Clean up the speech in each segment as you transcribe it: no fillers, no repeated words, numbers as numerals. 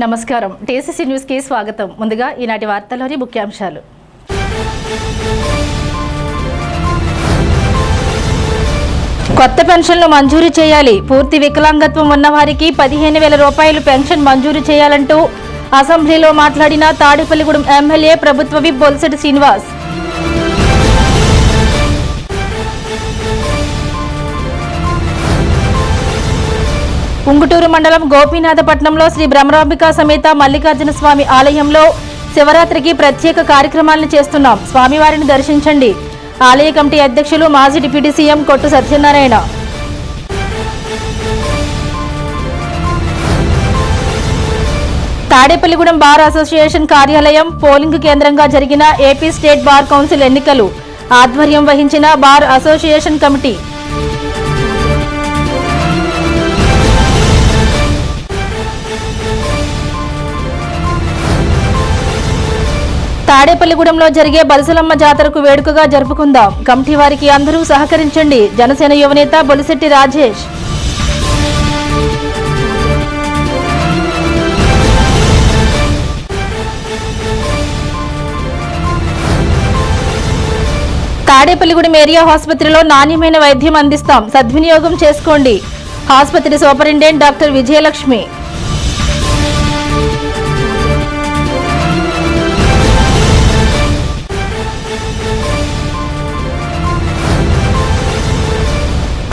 నమస్కారం. TCC news కి స్వాగతం. ముందుగా ఈనాటి వార్తల్లోని ముఖ్యాంశాలు. కొత్త పెన్షన్లు మంజూరు చేయాలి. పూర్తి వికలాంగత్వం ఉన్న వారికి 15,000 రూపాయలు పెన్షన్ మంజూరు చేయాలంటూ అసెంబ్లీలో మాట్లాడిన తాడేపల్లిగూడెం ఎమ్మెల్యే ప్రభుత్వ విప్ బొలిశెట్టి శ్రీనివాస్. ఉంగుటూరు మండలం గోపీనాథపట్నంలో శ్రీ బ్రహ్మరాంబిక సమేత మల్లికార్జున స్వామి ఆలయంలో శివరాత్రికి ప్రత్యేక కార్యక్రమాలను చేస్తున్నాం. స్వామివారిని దర్శించండి. ఆలయ కమిటీ అధ్యక్షులు మాజీ డిప్యూటీ సీఎం కొట్టు సత్యనారాయణ. తాడేపల్లిగూడెం బార్ అసోసియేషన్ కార్యాలయం పోలింగ్ కేంద్రంగా జరిగిన ఏపీ స్టేట్ బార్ కౌన్సిల్ ఎన్నికలు ఆధ్వర్యం వహించిన బార్ అసోసియేషన్ కమిటీ. తాడేపల్లిగూడెంలో జరిగే బలసలమ్మ జాతరకు వేడుకగా జరుపుకుందాం. కమిటీ వారికి అందరూ సహకరించండి. జనసేన యువనేత బొలిశెట్టి రాజేష్. తాడేపల్లిగూడెం ఏరియా ఆసుపత్రిలో నాణ్యమైన వైద్యం అందిస్తాం. సద్వినియోగం చేసుకోండి. ఆసుపత్రి సూపరింటెండెంట్ డాక్టర్ విజయలక్ష్మి.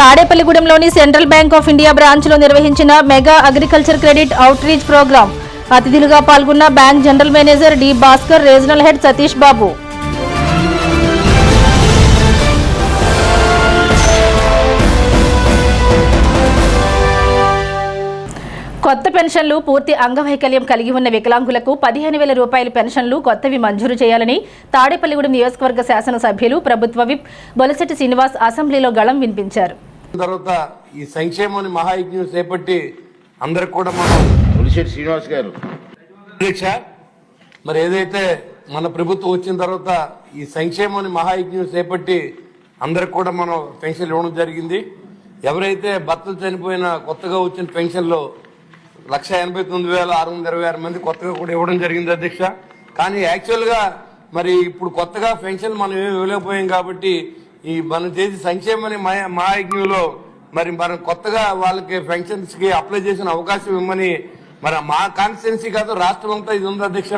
తాడేపల్లిగూడెంలోని సెంట్రల్ బ్యాంక్ ఆఫ్ ఇండియా బ్రాంచ్లో నిర్వహించిన mega agriculture credit outreach program అతిథులుగా పాల్గొన్న bank general manager D Bhaskar, regional head Satish Babu. కొత్త పెన్షన్లు పూర్తి అంగవైకల్యం కలిగి ఉన్న వికలాంగులకు 15,000 రూపాయల పెన్షన్లు కొత్తవి మంజూరు చేయాలని తాడేపల్లిగూడెం నియోజకవర్గ శాసనసభ్యులు ప్రభుత్వ విప్ బొలిశెట్టి శ్రీనివాస్ అసెంబ్లీలో గళం వినిపించారు. తర్వాత ఈ సంక్షేమాన్ని మహాయజ్ఞం చేపట్టి అందరికి కూడా మనం బొలిశెట్టి శ్రీనివాస్ గారు అధ్యక్ష, మరి ఏదైతే మన ప్రభుత్వం వచ్చిన తర్వాత ఈ సంక్షేమాన్ని మహాయజ్ఞం చేపట్టి అందరికి కూడా మనం పెన్షన్లు ఇవ్వడం జరిగింది. ఎవరైతే భర్తలు చనిపోయిన కొత్తగా వచ్చిన పెన్షన్లో 1,89,626 మంది కొత్తగా కూడా ఇవ్వడం జరిగింది అధ్యక్ష. కానీ యాక్చువల్గా మరి ఇప్పుడు కొత్తగా పెన్షన్ మనం ఏమి ఇవ్వలేకపోయాం కాబట్టి ఈ మనం చేసి సంక్షేమని మహాయజ్ఞంలో మరి మనం కొత్తగా వాళ్ళకి పెన్షన్స్ కి అప్లై చేసిన అవకాశం ఇవ్వమని మరి మా కాన్స్టిట్యున్సీ కాదు రాష్ట్రం అంతా ఇది ఉంది అధ్యక్ష.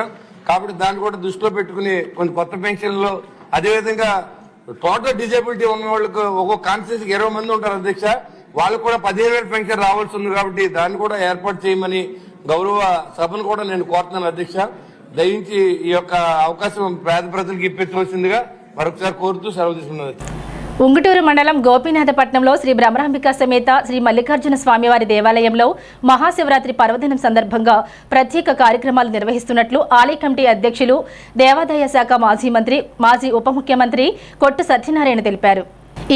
కాబట్టి దాన్ని కూడా దృష్టిలో పెట్టుకుని కొన్ని కొత్త పెన్షన్లు, అదేవిధంగా టోటల్ డిజేబిలిటీ ఉన్న వాళ్ళకి ఒక్కొక్క కాన్స్టిట్యున్సీకి 20 మంది ఉంటారు అధ్యక్ష. వాళ్ళకు కూడా 15,000 పెన్షన్ రావాల్సి ఉంది కాబట్టి దాన్ని కూడా ఏర్పాటు చేయమని గౌరవ సభను కూడా నేను కోరుతున్నాను అధ్యక్ష. దయించి ఈ యొక్క అవకాశం పేద ప్రజలకు ఇప్పించవలసిందిగా మరొకసారి కోరుతూ సెలవు తీసుకున్నది. ఉంగుటూరు మండలం గోపీనాథపట్నంలో శ్రీ బ్రహ్మరాంబిక సమేత శ్రీ మల్లికార్జున స్వామివారి దేవాలయంలో మహాశివరాత్రి పర్వదినం సందర్భంగా ప్రత్యేక కార్యక్రమాలు నిర్వహిస్తున్నట్లు ఆలయ కమిటీ అధ్యక్షులు దేవాదాయ శాఖ మాజీ మంత్రి, మాజీ ఉప ముఖ్యమంత్రి కొట్టు సత్యనారాయణ తెలిపారు.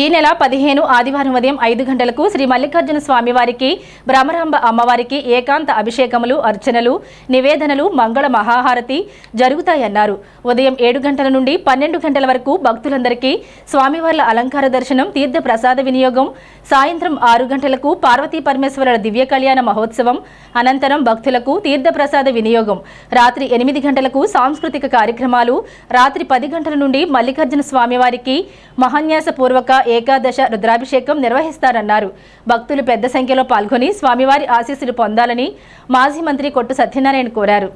ఈ నెల 15 ఆదివారం ఉదయం 5 గంటలకు శ్రీ మల్లికార్జున స్వామివారికి, బ్రహ్మరాంబ అమ్మవారికి ఏకాంత అభిషేకములు, అర్చనలు, నివేదనలు, మంగళ మహాహారతి జరుగుతాయన్నారు. ఉదయం 7 గంటల నుండి 12 గంటల వరకు భక్తులందరికీ స్వామివార్ల అలంకార దర్శనం, తీర్థ ప్రసాద వినియోగం, సాయంత్రం 6 గంటలకు పార్వతీ పరమేశ్వరుల దివ్య కళ్యాణ మహోత్సవం, అనంతరం భక్తులకు తీర్థ ప్రసాద వినియోగం, రాత్రి 8 గంటలకు సాంస్కృతిక కార్యక్రమాలు, రాత్రి 10 గంటల నుండి మల్లికార్జున స్వామివారికి మహాన్యాసపూర్వక ఏకాదశ రుద్రాభిషేకం నిర్వహిస్తారన్నారు. భక్తులు పెద్ద సంఖ్యలో పాల్గొని స్వామివారి ఆశీస్సులు పొందాలని మాజీ మంత్రి కొట్టు సత్యనారాయణ కోరారు.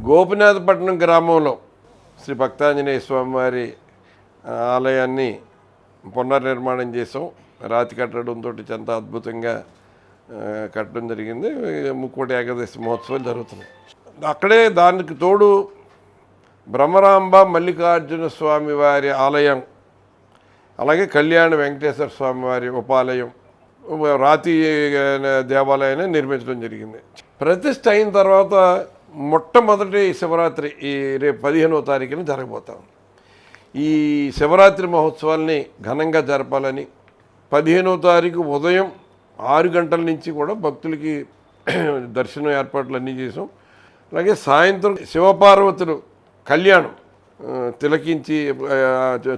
గోపీనాథపట్నం గ్రామంలో శ్రీ భక్తాంజనేయ స్వామివారి ఆలయాన్ని పునర్నిర్మాణం చేసాం. రాతి కట్టడంతో చాలా అద్భుతంగా కట్టడం జరిగింది. ముక్కోటి ఏకాదశి మహోత్సవాలు జరుగుతున్నాయి. అక్కడే దానికి తోడు బ్రహ్మరాంబ మల్లికార్జున స్వామి వారి ఆలయం, అలాగే కళ్యాణ వెంకటేశ్వర స్వామి వారి ఉపాలయం, రాతి దేవాలయాన్ని నిర్మించడం జరిగింది. ప్రతిష్ఠ అయిన తర్వాత మొట్టమొదటి శివరాత్రి ఈ రేపు 15వ తారీఖున జరగబోతాం. ఈ శివరాత్రి మహోత్సవాల్ని ఘనంగా జరపాలని 15వ తారీఖు ఉదయం 6 గంటల నుంచి కూడా భక్తులకి దర్శనం ఏర్పాట్లు అన్నీ చేసాం. అలాగే సాయంత్రం శివపార్వతులు కళ్యాణం తిలకించి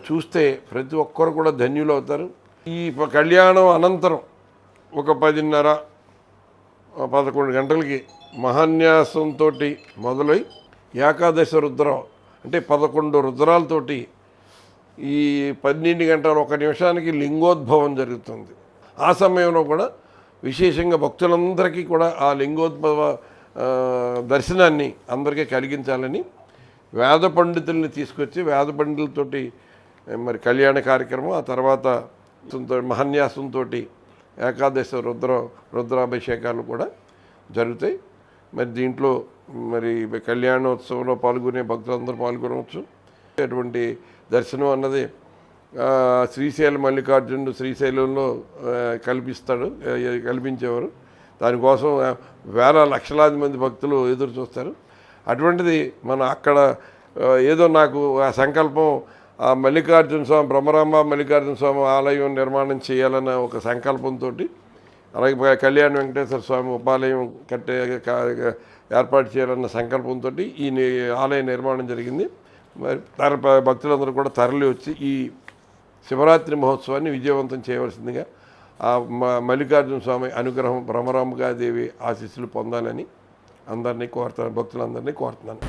చూస్తే ప్రతి ఒక్కరు కూడా ధన్యులు అవుతారు. ఈ కళ్యాణం అనంతరం ఒక 10:30 11 గంటలకి మహాన్యాసంతో మొదలై ఏకాదశి రుద్రం అంటే 11 రుద్రాలతోటి ఈ 12 గంటల 1 నిమిషానికి లింగోద్భవం జరుగుతుంది. ఆ సమయంలో కూడా విశేషంగా భక్తులందరికీ కూడా ఆ లింగోద్భవ దర్శనాన్ని అందరికీ కలిగించాలని వేద పండితుల్ని తీసుకొచ్చి వేద పండితులతోటి మరి కళ్యాణ కార్యక్రమం, ఆ తర్వాత మహాన్యాసంతో ఏకాదశి రుద్రాభిషేకాలు కూడా జరుగుతాయి. మరి దీంట్లో మరి కళ్యాణోత్సవంలో పాల్గొనే భక్తులందరూ పాల్గొనవచ్చు. అటువంటి దర్శనం అన్నది శ్రీశైలం మల్లికార్జునుడు శ్రీశైలంలో కల్పించేవారు. దానికోసం వేల లక్షలాది మంది భక్తులు ఎదురు చూస్తారు. అటువంటిది మనం అక్కడ ఏదో నాకు ఆ సంకల్పం ఆ మల్లికార్జున స్వామి బ్రహ్మరాంబ మల్లికార్జున స్వామి ఆలయం నిర్మాణం చేయాలన్న ఒక సంకల్పంతో, అలాగే కళ్యాణ వెంకటేశ్వర స్వామి ఉపాలయం ఏర్పాటు చేయాలన్న సంకల్పంతో ఈ ఆలయ నిర్మాణం జరిగింది. మరి భక్తులందరూ కూడా తరలి వచ్చి ఈ శివరాత్రి మహోత్సవాన్ని విజయవంతం చేయవలసిందిగా ఆ మల్లికార్జున స్వామి అనుగ్రహం, బ్రహ్మరాంబికాదేవి ఆశీస్సులు పొందాలని అందరినీ కోరుతాను, భక్తులందరినీ కోరుతున్నాను.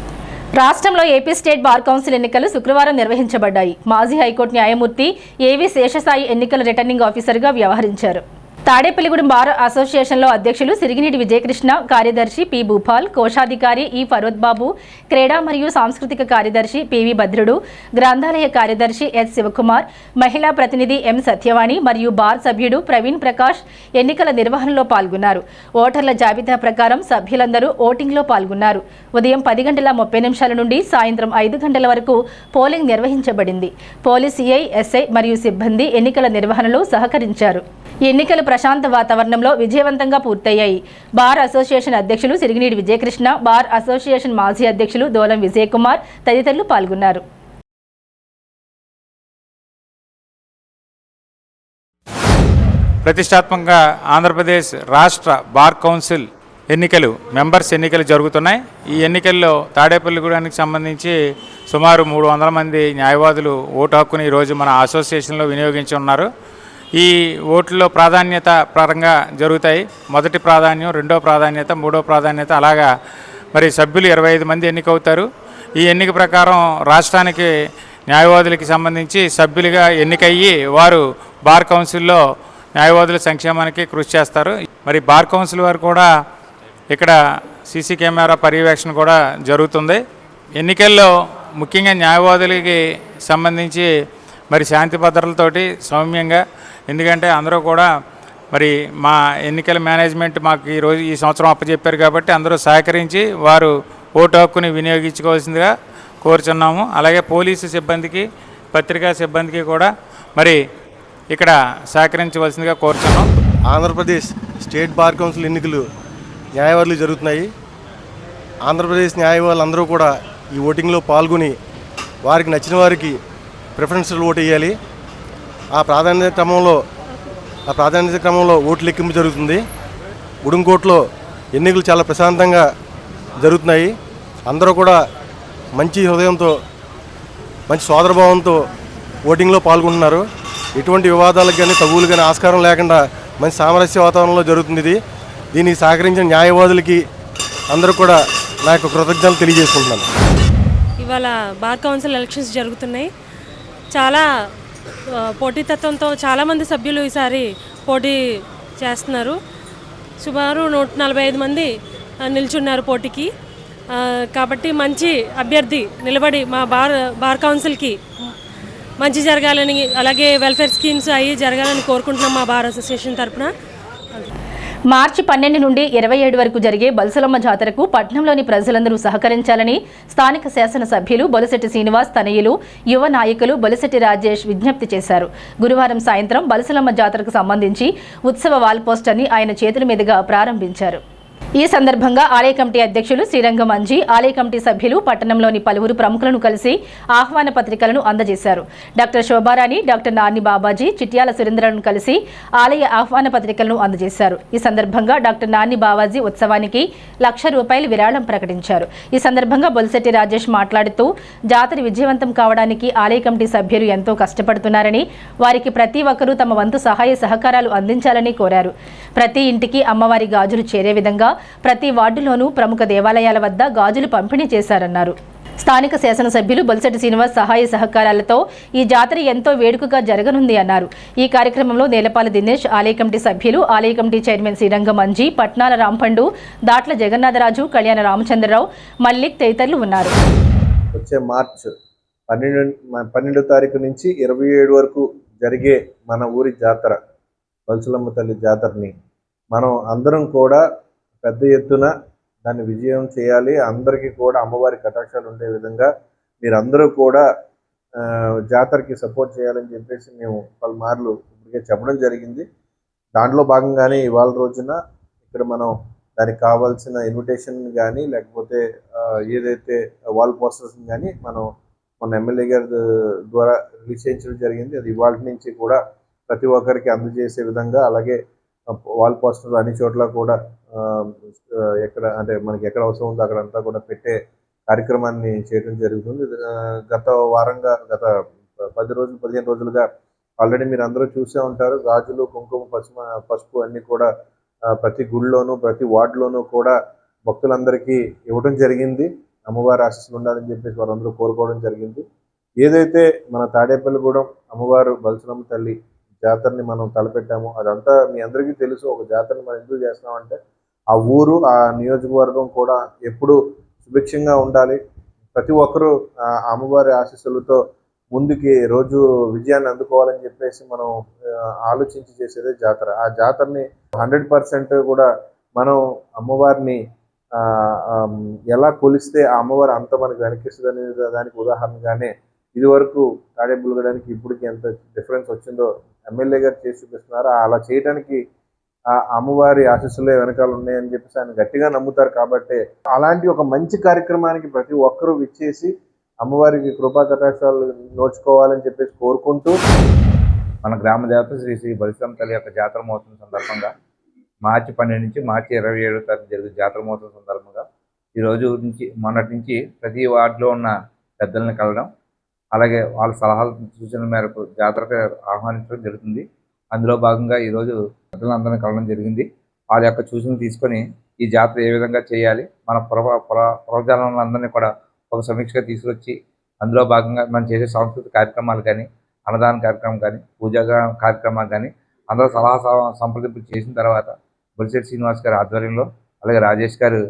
రాష్ట్రంలో ఏపీ స్టేట్ బార్ కౌన్సిల్ ఎన్నికలు శుక్రవారం నిర్వహించబడ్డాయి. మాజీ హైకోర్టు న్యాయమూర్తి ఏవి శేషసాయి ఎన్నికల రిటర్నింగ్ ఆఫీసర్గా వ్యవహరించారు. తాడేపల్లిగూడెం బార్ అసోసియేషన్లో అధ్యక్షులు సిరిగినీటి విజయకృష్ణ, కార్యదర్శి పి భూపాల్, కోశాధికారి ఈ ఫరోద్ బాబు, క్రీడా మరియు సాంస్కృతిక కార్యదర్శి పివి భద్రుడు, గ్రంథాలయ కార్యదర్శి ఎస్ శివకుమార్, మహిళా ప్రతినిధి ఎం సత్యవాణి మరియు బార్ సభ్యుడు ప్రవీణ్ ప్రకాష్ ఎన్నికల నిర్వహణలో పాల్గొన్నారు. ఓటర్ల జాబితా ప్రకారం సభ్యులందరూ ఓటింగ్లో పాల్గొన్నారు. ఉదయం 10:30 నుండి సాయంత్రం 5 గంటల వరకు పోలింగ్ నిర్వహించబడింది. పోలీస్ సిఐ, ఎస్ఐ మరియు సిబ్బంది ఎన్నికల నిర్వహణలో సహకరించారు. ఎన్నికలు ప్రశాంత వాతావరణంలో విజయవంతంగా పూర్తయ్యాయి. బార్ అసోసియేషన్ అధ్యక్షులు సిరిగినీటి విజయకృష్ణ, బార్ అసోసియేషన్ మాజీ అధ్యక్షులు దోలం విజయకుమార్ తదితరులు పాల్గొన్నారు. ప్రతిష్టాత్మకంగా ఆంధ్రప్రదేశ్ రాష్ట్ర బార్ కౌన్సిల్ మెంబర్స్ ఎన్నికలు జరుగుతున్నాయి. ఈ ఎన్నికల్లో తాడేపల్లిగూడానికి సంబంధించి సుమారు 300 మంది న్యాయవాదులు ఓటు హక్కుని ఈరోజు మన అసోసియేషన్లో వినియోగించి ఉన్నారు. ఈ ఓట్లలో ప్రాధాన్యత పరంగా జరుగుతాయి. మొదటి ప్రాధాన్యం, రెండో ప్రాధాన్యత, మూడో ప్రాధాన్యత, అలాగా మరి సభ్యులు 25 మంది ఎన్నికవుతారు. ఈ ఎన్నిక ప్రకారం రాష్ట్రానికి న్యాయవాదులకి సంబంధించి సభ్యులుగా ఎన్నికయ్యి వారు బార్ కౌన్సిల్లో న్యాయవాదుల సంక్షేమానికి కృషి చేస్తారు. మరి బార్ కౌన్సిల్ వారు కూడా ఇక్కడ సీసీ కెమెరా పర్యవేక్షణ కూడా జరుగుతుంది. ఎన్నికల్లో ముఖ్యంగా న్యాయవాదులకి సంబంధించి మరి శాంతి భద్రతలతోటి సౌమ్యంగా, ఎందుకంటే అందరూ కూడా మరి మా ఎన్నికల మేనేజ్మెంట్ మాకు ఈ సంవత్సరం అప్పచెప్పారు కాబట్టి అందరూ సహకరించి వారు ఓటు హక్కుని వినియోగించుకోవాల్సిందిగా కోరుచున్నాము. అలాగే పోలీసు సిబ్బందికి, పత్రికా సిబ్బందికి కూడా మరి ఇక్కడ సహకరించవలసిందిగా కోరుచున్నాం. ఆంధ్రప్రదేశ్ స్టేట్ బార్ కౌన్సిల్ ఎన్నికలు న్యాయవాదులు జరుగుతున్నాయి. ఆంధ్రప్రదేశ్ న్యాయవాదులు కూడా ఈ ఓటింగ్లో పాల్గొని వారికి నచ్చిన వారికి ప్రిఫరెన్షియల్ ఓటు వేయాలి. ఆ ప్రాధాన్యత క్రమంలో ఓటు లెక్కింపు జరుగుతుంది. ఉడుంకోట్లో ఎన్నికలు చాలా ప్రశాంతంగా జరుగుతున్నాయి. అందరూ కూడా మంచి హృదయంతో, మంచి సోదరభావంతో ఓటింగ్లో పాల్గొంటున్నారు. ఎటువంటి వివాదాలకు కానీ తగువులు కానీ ఆస్కారం లేకుండా మంచి సామరస్య వాతావరణంలో జరుగుతుంది ఇది. దీనికి సహకరించిన న్యాయవాదులకి అందరూ కూడా నా యొక్క కృతజ్ఞతలు తెలియజేసుకుంటున్నాను. ఇవాళ బార్ కౌన్సిల్ ఎలక్షన్స్ జరుగుతున్నాయి. చాలా పోటీతత్వంతో చాలామంది సభ్యులు ఈసారి పోటీ చేస్తున్నారు. సుమారు 145 మంది నిల్చున్నారు పోటీకి. కాబట్టి మంచి అభ్యర్థి నిలబడి మా బార్ కౌన్సిల్కి మంచి జరగాలని, అలాగే వెల్ఫేర్ స్కీమ్స్ అవి జరగాలని కోరుకుంటున్నాం మా బార్ అసోసియేషన్ తరఫున. మార్చి 12 నుండి 27 వరకు జరిగే బల్సులమ్మ జాతరకు పట్నంలోని ప్రజలందరూ సహకరించాలని స్థానిక శాసనసభ్యులు బొలిశెట్టి శ్రీనివాస్ తనయులు, యువ నాయకులు బొలిశెట్టి రాజేష్ విజ్ఞప్తి చేశారు. గురువారం సాయంత్రం బల్సులమ్మ జాతరకు సంబంధించి ఉత్సవ వాల్ పోస్టర్ని ఆయన చేతుల మీదుగా ప్రారంభించారు. ఈ సందర్భంగా ఆలయ కమిటీ అధ్యక్షులు శ్రీరంగం అంజీ, ఆలయ కమిటీ సభ్యులు పట్టణంలోని పలువురు ప్రముఖులను కలిసి ఆహ్వాన పత్రికలను అందజేశారు. డాక్టర్ శోభారాణి, డాక్టర్ నాని బాబాజీ, చిట్యాల సురేంద్రలను కలిసి ఆలయ ఆహ్వాన పత్రికలను అందజేశారు. ఈ సందర్భంగా డాక్టర్ నాని బాబాజీ ఉత్సవానికి ₹1,00,000 విరాళం ప్రకటించారు. ఈ సందర్భంగా బొలిశెట్టి రాజేష్ మాట్లాడుతూ జాతర విజయవంతం కావడానికి ఆలయ కమిటీ సభ్యులు ఎంతో కష్టపడుతున్నారని, వారికి ప్రతి ఒక్కరూ తమ వంతు సహాయ సహకారాలు అందించాలని కోరారు. ప్రతి ఇంటికి అమ్మవారి గాజులు చేరే విధంగా ప్రతి వార్డులోనూ ప్రముఖ దేవాలయాల వద్ద గాజులు పంపిణీ చేశారన్నారు. స్థానిక శాసనసభ్యులు బొలిశెట్టి శ్రీనివాస్ సహాయ సహకారాలతో ఈ జాతర ఎంతో వేడుకగా జరగనుంది అన్నారు. ఈ కార్యక్రమంలో నేలపాల దినేష్, ఆలయ కమిటీ సభ్యులు, ఆలయ కమిటీ చైర్మన్ శ్రీరంగం అంజీ, పట్నాల రాంపండు, దాట్ల జగన్నాథరాజు, కళ్యాణ రామచంద్రరావు, మల్లిక్ తదితరులు ఉన్నారు. వచ్చే మార్చ్ 12వ తారీఖు నుంచి 27 వరకు జరిగే మన ఊరి జాతర, బల్సులమ్మ తల్లి జాతరని మనం అందరం కూడా పెద్ద ఎత్తున దాన్ని విజయం చేయాలి. అందరికీ కూడా అమ్మవారి కటాక్షాలు ఉండే విధంగా మీరందరూ కూడా జాతరకి సపోర్ట్ చేయాలని చెప్పేసి మేము పలుమార్లు ఇప్పటికే చెప్పడం జరిగింది. దాంట్లో భాగంగానే ఇవాళ రోజున ఇక్కడ మనం దానికి కావాల్సిన ఇన్విటేషన్ కానీ లేకపోతే ఏదైతే వాల్ పోస్టర్స్ కానీ మనం మన ఎమ్మెల్యే గారి ద్వారా రిలీజ్ చేయించడం జరిగింది. అది ఇవాళ నుంచి కూడా ప్రతి ఒక్కరికి అందజేసే విధంగా, అలాగే వాల్ పోస్టర్లు అన్ని చోట్ల కూడా ఎక్కడ అంటే మనకి ఎక్కడ అవసరం ఉందో అక్కడంతా కూడా పెట్టే కార్యక్రమాన్ని చేయడం జరుగుతుంది. గత 15 రోజులుగా ఆల్రెడీ మీరు అందరూ చూసే ఉంటారు. గాజులు, కుంకుమ, పసుపు అన్నీ కూడా ప్రతి గుడిలోనూ ప్రతి వార్డులోనూ కూడా భక్తులందరికీ ఇవ్వడం జరిగింది. అమ్మవారి ఆశీస్సులు ఉండాలని చెప్పేసి వారందరూ కోరుకోవడం జరిగింది. ఏదైతే మన తాడేపల్లిగూడెం అమ్మవారు బల్సులమ్మ తల్లి జాతరని మనం తలపెట్టాము, అదంతా మీ అందరికీ తెలుసు. ఒక జాతరని మనం ఎందుకు చేస్తున్నామంటే ఆ ఊరు, ఆ నియోజకవర్గం కూడా ఎప్పుడు సుభిక్షంగా ఉండాలి, ప్రతి ఒక్కరూ అమ్మవారి ఆశీస్సులతో ముందుకి రోజు విజయాన్ని అందుకోవాలని చెప్పేసి మనం ఆలోచించి చేసేదే జాతర. ఆ జాతరని 100% కూడా మనం అమ్మవారిని ఎలా కొలిస్తే ఆ అమ్మవారు అంత మనకు వెనకిస్తుంది అనే దానికి ఉదాహరణగానే ఇదివరకు తాడేపల్లిగూడెంకి ఇప్పటికి ఎంత డిఫరెన్స్ వచ్చిందో ఎమ్మెల్యే గారు చేసి చూపిస్తున్నారు. అలా చేయడానికి ఆ అమ్మవారి ఆశీస్సులే వెనకాల ఉన్నాయని చెప్పేసి ఆయన గట్టిగా నమ్ముతారు. కాబట్టి అలాంటి ఒక మంచి కార్యక్రమానికి ప్రతి ఒక్కరూ విచ్చేసి అమ్మవారికి కృపా కటాక్షాలు నోచుకోవాలని చెప్పేసి కోరుకుంటూ, మన గ్రామ దేవత శ్రీ శ్రీ బల్సులమ్మ తల్లి యొక్క జాతర మహోత్సవం సందర్భంగా మార్చి 12 నుంచి మార్చి 27వ తారీఖు జరిగే జాతర మహోత్సవం సందర్భంగా ఈరోజు నుంచి మొన్నటి నుంచి ప్రతి వార్డులో ఉన్న పెద్దలను కలవడం, అలాగే వాళ్ళ సలహాల సూచనల మేరకు జాతరకు ఆహ్వానించడం జరుగుతుంది. అందులో భాగంగా ఈరోజు పెద్దలందరినీ కలవడం జరిగింది. వాళ్ళ యొక్క సూచనలు తీసుకొని ఈ జాతర ఏ విధంగా చేయాలి, మన పురజనులందరినీ కూడా ఒక సమీక్షగా తీసుకొచ్చి అందులో భాగంగా మనం చేసే సాంస్కృతిక కార్యక్రమాలు కానీ, అన్నదాన కార్యక్రమం కానీ, పూజా కార్యక్రమాలు కానీ అందరూ సలహా సంప్రదింపులు చేసిన తర్వాత బొలిశెట్టి శ్రీనివాస్ గారి ఆధ్వర్యంలో, అలాగే రాజేష్ గారు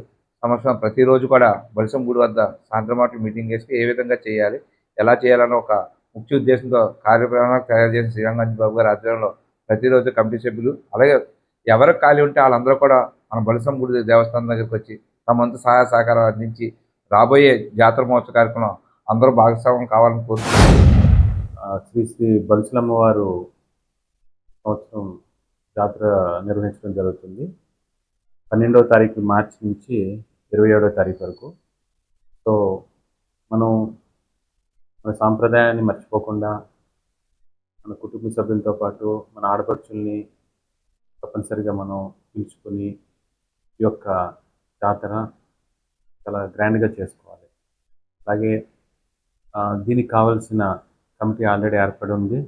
సమక్షంలో ప్రతిరోజు కూడా బలిసం గుడి వద్ద సాయంత్రం మాటలు మీటింగ్ చేసి ఏ విధంగా చేయాలి, ఎలా చేయాలన్న ఒక ముఖ్య ఉద్దేశంతో కార్యక్రమాలు తయారు చేసిన శ్రీరంగం బాబు గారి ఆధ్వర్యంలో ప్రతిరోజు కమిటీ సభ్యులు, అలాగే ఎవరికి ఖాళీ ఉంటే వాళ్ళందరూ కూడా మన బలిసం గుడి దేవస్థానం దగ్గరికి వచ్చి తమ వంతు సహాయ సహకారాలు అందించి రాబోయే జాతర మహోత్సవ కార్యక్రమం అందరూ భాగస్వామ్యం కావాలని కోరుతున్నాను. శ్రీ శ్రీ బల్సులమ్మ వారు సంవత్సరం జాతర నిర్వహించడం జరుగుతుంది. 12వ తారీఖు మార్చి నుంచి 27వ తారీఖు వరకు. సో మనం మన సాంప్రదాయాన్ని మర్చిపోకుండా మన కుటుంబ సభ్యులతో పాటు మన ఆడపడుచుల్ని తప్పనిసరిగా మనం పిలుచుకొని ఈ యొక్క జాతర చాలా గ్రాండ్గా చేసుకోవాలి. అలాగే దీనికి కావాల్సిన కమిటీ ఆల్రెడీ ఏర్పడి ఉంది,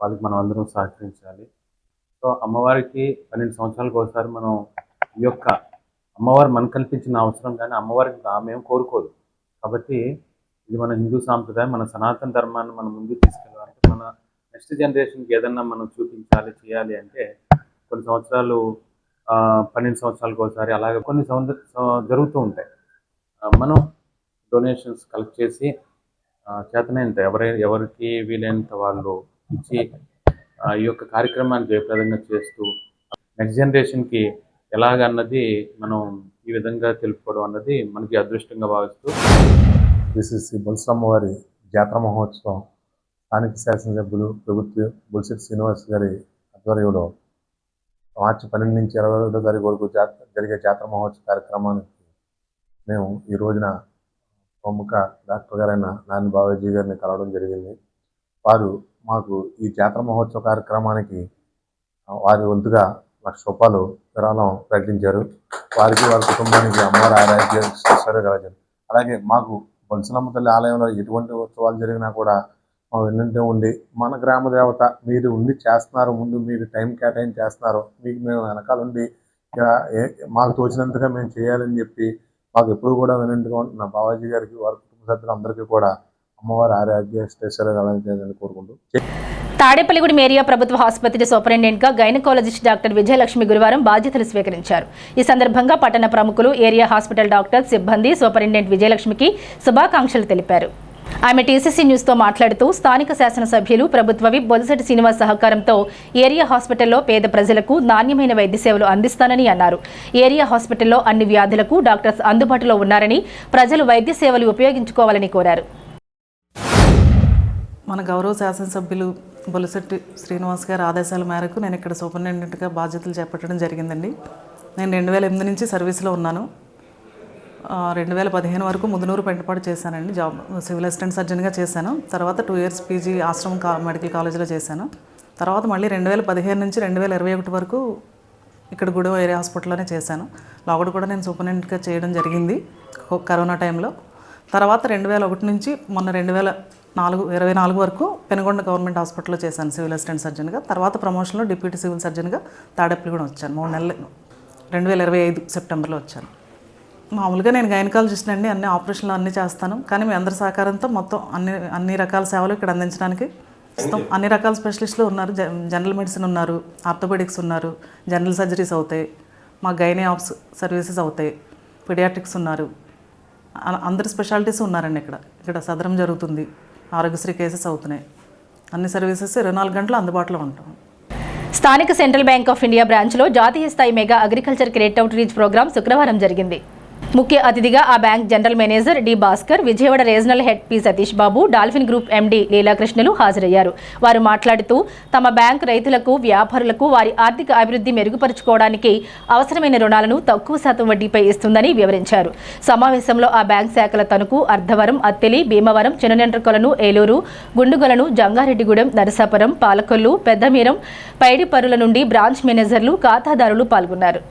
వాళ్ళకి మనం అందరం సహకరించాలి. సో అమ్మవారికి 12 సంవత్సరాలకు ఒకసారి మనం ఈ యొక్క అమ్మవారు మనకు కల్పించిన అవసరం, కానీ అమ్మవారికి ఆమె కోరుకోదు. కాబట్టి ఇది మన హిందూ సాంప్రదాయం, మన సనాతన ధర్మాన్ని మనం ముందుకు తీసుకెళ్ళాలంటే, మన నెక్స్ట్ జనరేషన్కి ఏదన్నా మనం చూపించాలి, చేయాలి అంటే కొన్ని సంవత్సరాలు 12 సంవత్సరాలకు ఒకసారి అలాగే కొన్ని జరుగుతూ ఉంటాయి. మనం డొనేషన్స్ కలెక్ట్ చేసి చేతనైనంత ఎవరికి వీలైనంత వాళ్ళు ఇచ్చి ఈ యొక్క కార్యక్రమాన్ని జయప్రదంగా చేస్తూ నెక్స్ట్ జనరేషన్కి ఎలాగన్నది మనం ఈ విధంగా తెలుపుకోవడం అన్నది మనకి అదృష్టంగా భావిస్తూ శ్రీ బల్సులమ్మ వారి జాతర మహోత్సవం స్థానిక శాసనసభ్యులు ప్రభుత్వ బొలిశెట్టి శ్రీనివాస్ గారి ఆధ్వర్యంలో మార్చి 12 నుంచి 21 తారీఖు వరకు జరిగే జాతర మహోత్సవ కార్యక్రమానికి మేము ఈ రోజున ప్రముఖ డాక్టర్ గారైన నాని బాబాజీ గారిని కలవడం జరిగింది. వారు మాకు ఈ జాతర మహోత్సవ కార్యక్రమానికి వారి వంతుగా ₹1,00,000 విరాళం ప్రకటించారు. వారికి వారి కుటుంబానికి అమ్మవారి ఆరోగ్య కలగజేశారు. అలాగే మాకు బొలసలమ్మ తల్లి ఆలయంలో ఎటువంటి ఉత్సవాలు జరిగినా కూడా మా వెన్నంటే ఉండి మన గ్రామ దేవత మీరు ఉండి చేస్తున్నారు, ముందు మీరు టైం కేటాయించి చేస్తున్నారు, మీకు మేము వెనకాలండి మాకు తోచినంతగా మేము చేయాలని చెప్పి మాకు ఎప్పుడు కూడా వెనంటుగా ఉంటున్న బాబాజీ గారికి వారి కుటుంబ సభ్యులందరికీ కూడా అమ్మవారి ఆరోగ్య కలగజేయాలని కోరుకుంటూ తాడేపల్లిగూడెం ఏరియా ప్రభుత్వ ఆసుపత్రి సూపరింటెండెంట్గా గైనకాలజిస్ట్ డాక్టర్ విజయలక్ష్మి గురువారం బాధ్యతలు స్వీకరించారు. ఈ సందర్భంగా పట్టణ ప్రముఖులు, ఏరియా హాస్పిటల్ డాక్టర్, సిబ్బంది సూపరింటెండెంట్ విజయలక్ష్మికి శుభాకాంక్షలు తెలిపారు. ఆమె టీసీసీ న్యూస్తో మాట్లాడుతూ స్థానిక శాసనసభ్యులు, ప్రభుత్వ విప్ బొలిశెట్టి శ్రీనివాస్ సహకారంతో ఏరియా హాస్పిటల్లో పేద ప్రజలకు నాణ్యమైన వైద్య సేవలు అందిస్తానని అన్నారు. ఏరియా హాస్పిటల్లో అన్ని వ్యాధులకు డాక్టర్స్ అందుబాటులో ఉన్నారని, ప్రజలు వైద్య సేవలు ఉపయోగించుకోవాలని కోరారు. మన గౌరవ శాసనసభ్యులు బొలిశెట్టి శ్రీనివాస్ గారి ఆదేశాల మేరకు నేను ఇక్కడ సూపరింటెండెంట్గా బాధ్యతలు చేపట్టడం జరిగిందండి. నేను 2008 నుంచి సర్వీస్లో ఉన్నాను. 2015 వరకు ముదునూరు పెంటపాడు చేశానండి. జాబ్ సివిల్ అసిస్టెంట్ సర్జన్గా చేశాను. తర్వాత 2 years పీజీ ఆశ్రమం మెడికల్ కాలేజ్లో చేశాను. తర్వాత మళ్ళీ 2015 నుంచి 2021 వరకు ఇక్కడ గూడెం ఏరియా హాస్పిటల్లోనే చేశాను. లాగౌట్ కూడా నేను సూపరింటెండెంట్గా చేయడం జరిగింది కరోనా టైంలో. తర్వాత 2001 నుంచి మొన్న 2024 వరకు పెనుగొండ గవర్నమెంట్ హాస్పిటల్లో చేశాను సివిల్ అసిస్టెంట్ సర్జన్గా. తర్వాత ప్రమోషన్లో డిప్యూటీ సివిల్ సర్జన్గా తాడేపల్లిగూడెం వచ్చాను. 3 నెలలు 2025 సెప్టెంబర్లో వచ్చాను. మామూలుగా నేను గైనకాలజిస్ట్ అండి, అన్ని ఆపరేషన్లు అన్నీ చేస్తాను. కానీ మీ అందరి సహకారంతో మొత్తం అన్ని రకాల సేవలు ఇక్కడ అందించడానికి అన్ని రకాల స్పెషలిస్టులు ఉన్నారు. జనరల్ మెడిసిన్ ఉన్నారు, ఆర్థోపెడిక్స్ ఉన్నారు, జనరల్ సర్జరీస్ అవుతాయి, మా గైనీ ఆప్స్ సర్వీసెస్ అవుతాయి, పీడియాట్రిక్స్ ఉన్నారు, అందరి స్పెషాలిటీస్ ఉన్నారండి. ఇక్కడ సదరం జరుగుతుంది, ఆరోగ్యశ్రీ కేసెస్ అవుతున్నాయి. అన్ని సర్వీసెస్ 24 గంటలు అందుబాటులో ఉంటాం. స్థానిక సెంట్రల్ బ్యాంక్ ఆఫ్ ఇండియా బ్రాంచ్లో జాతీయ స్థాయి mega agriculture credit outreach program శుక్రవారం జరిగింది. ముఖ్య అతిథిగా ఆ bank general manager D Bhaskar, Vijayawada regional head P Satish Babu, Dolphin group MD లీలాకృష్ణలు హాజరయ్యారు. వారు మాట్లాడుతూ తమ బ్యాంక్ రైతులకు, వ్యాపారులకు వారి ఆర్థిక అభివృద్ధి మెరుగుపరుచుకోవడానికి అవసరమైన రుణాలను తక్కువ శాతం వడ్డీపై ఇస్తుందని వివరించారు. సమావేశంలో ఆ బ్యాంక్ శాఖల తణుకు, అర్ధవరం, అత్తిలి, భీమవరం, చిన్ననెంట్రకొలను, ఏలూరు, గుండుగొలను, జంగారెడ్డిగూడెం, నరసాపురం, పాలకొల్లు, పెద్దమీరం, పైడిపర్రుల నుండి బ్రాంచ్ మేనేజర్లు, ఖాతాదారులు పాల్గొన్నారు.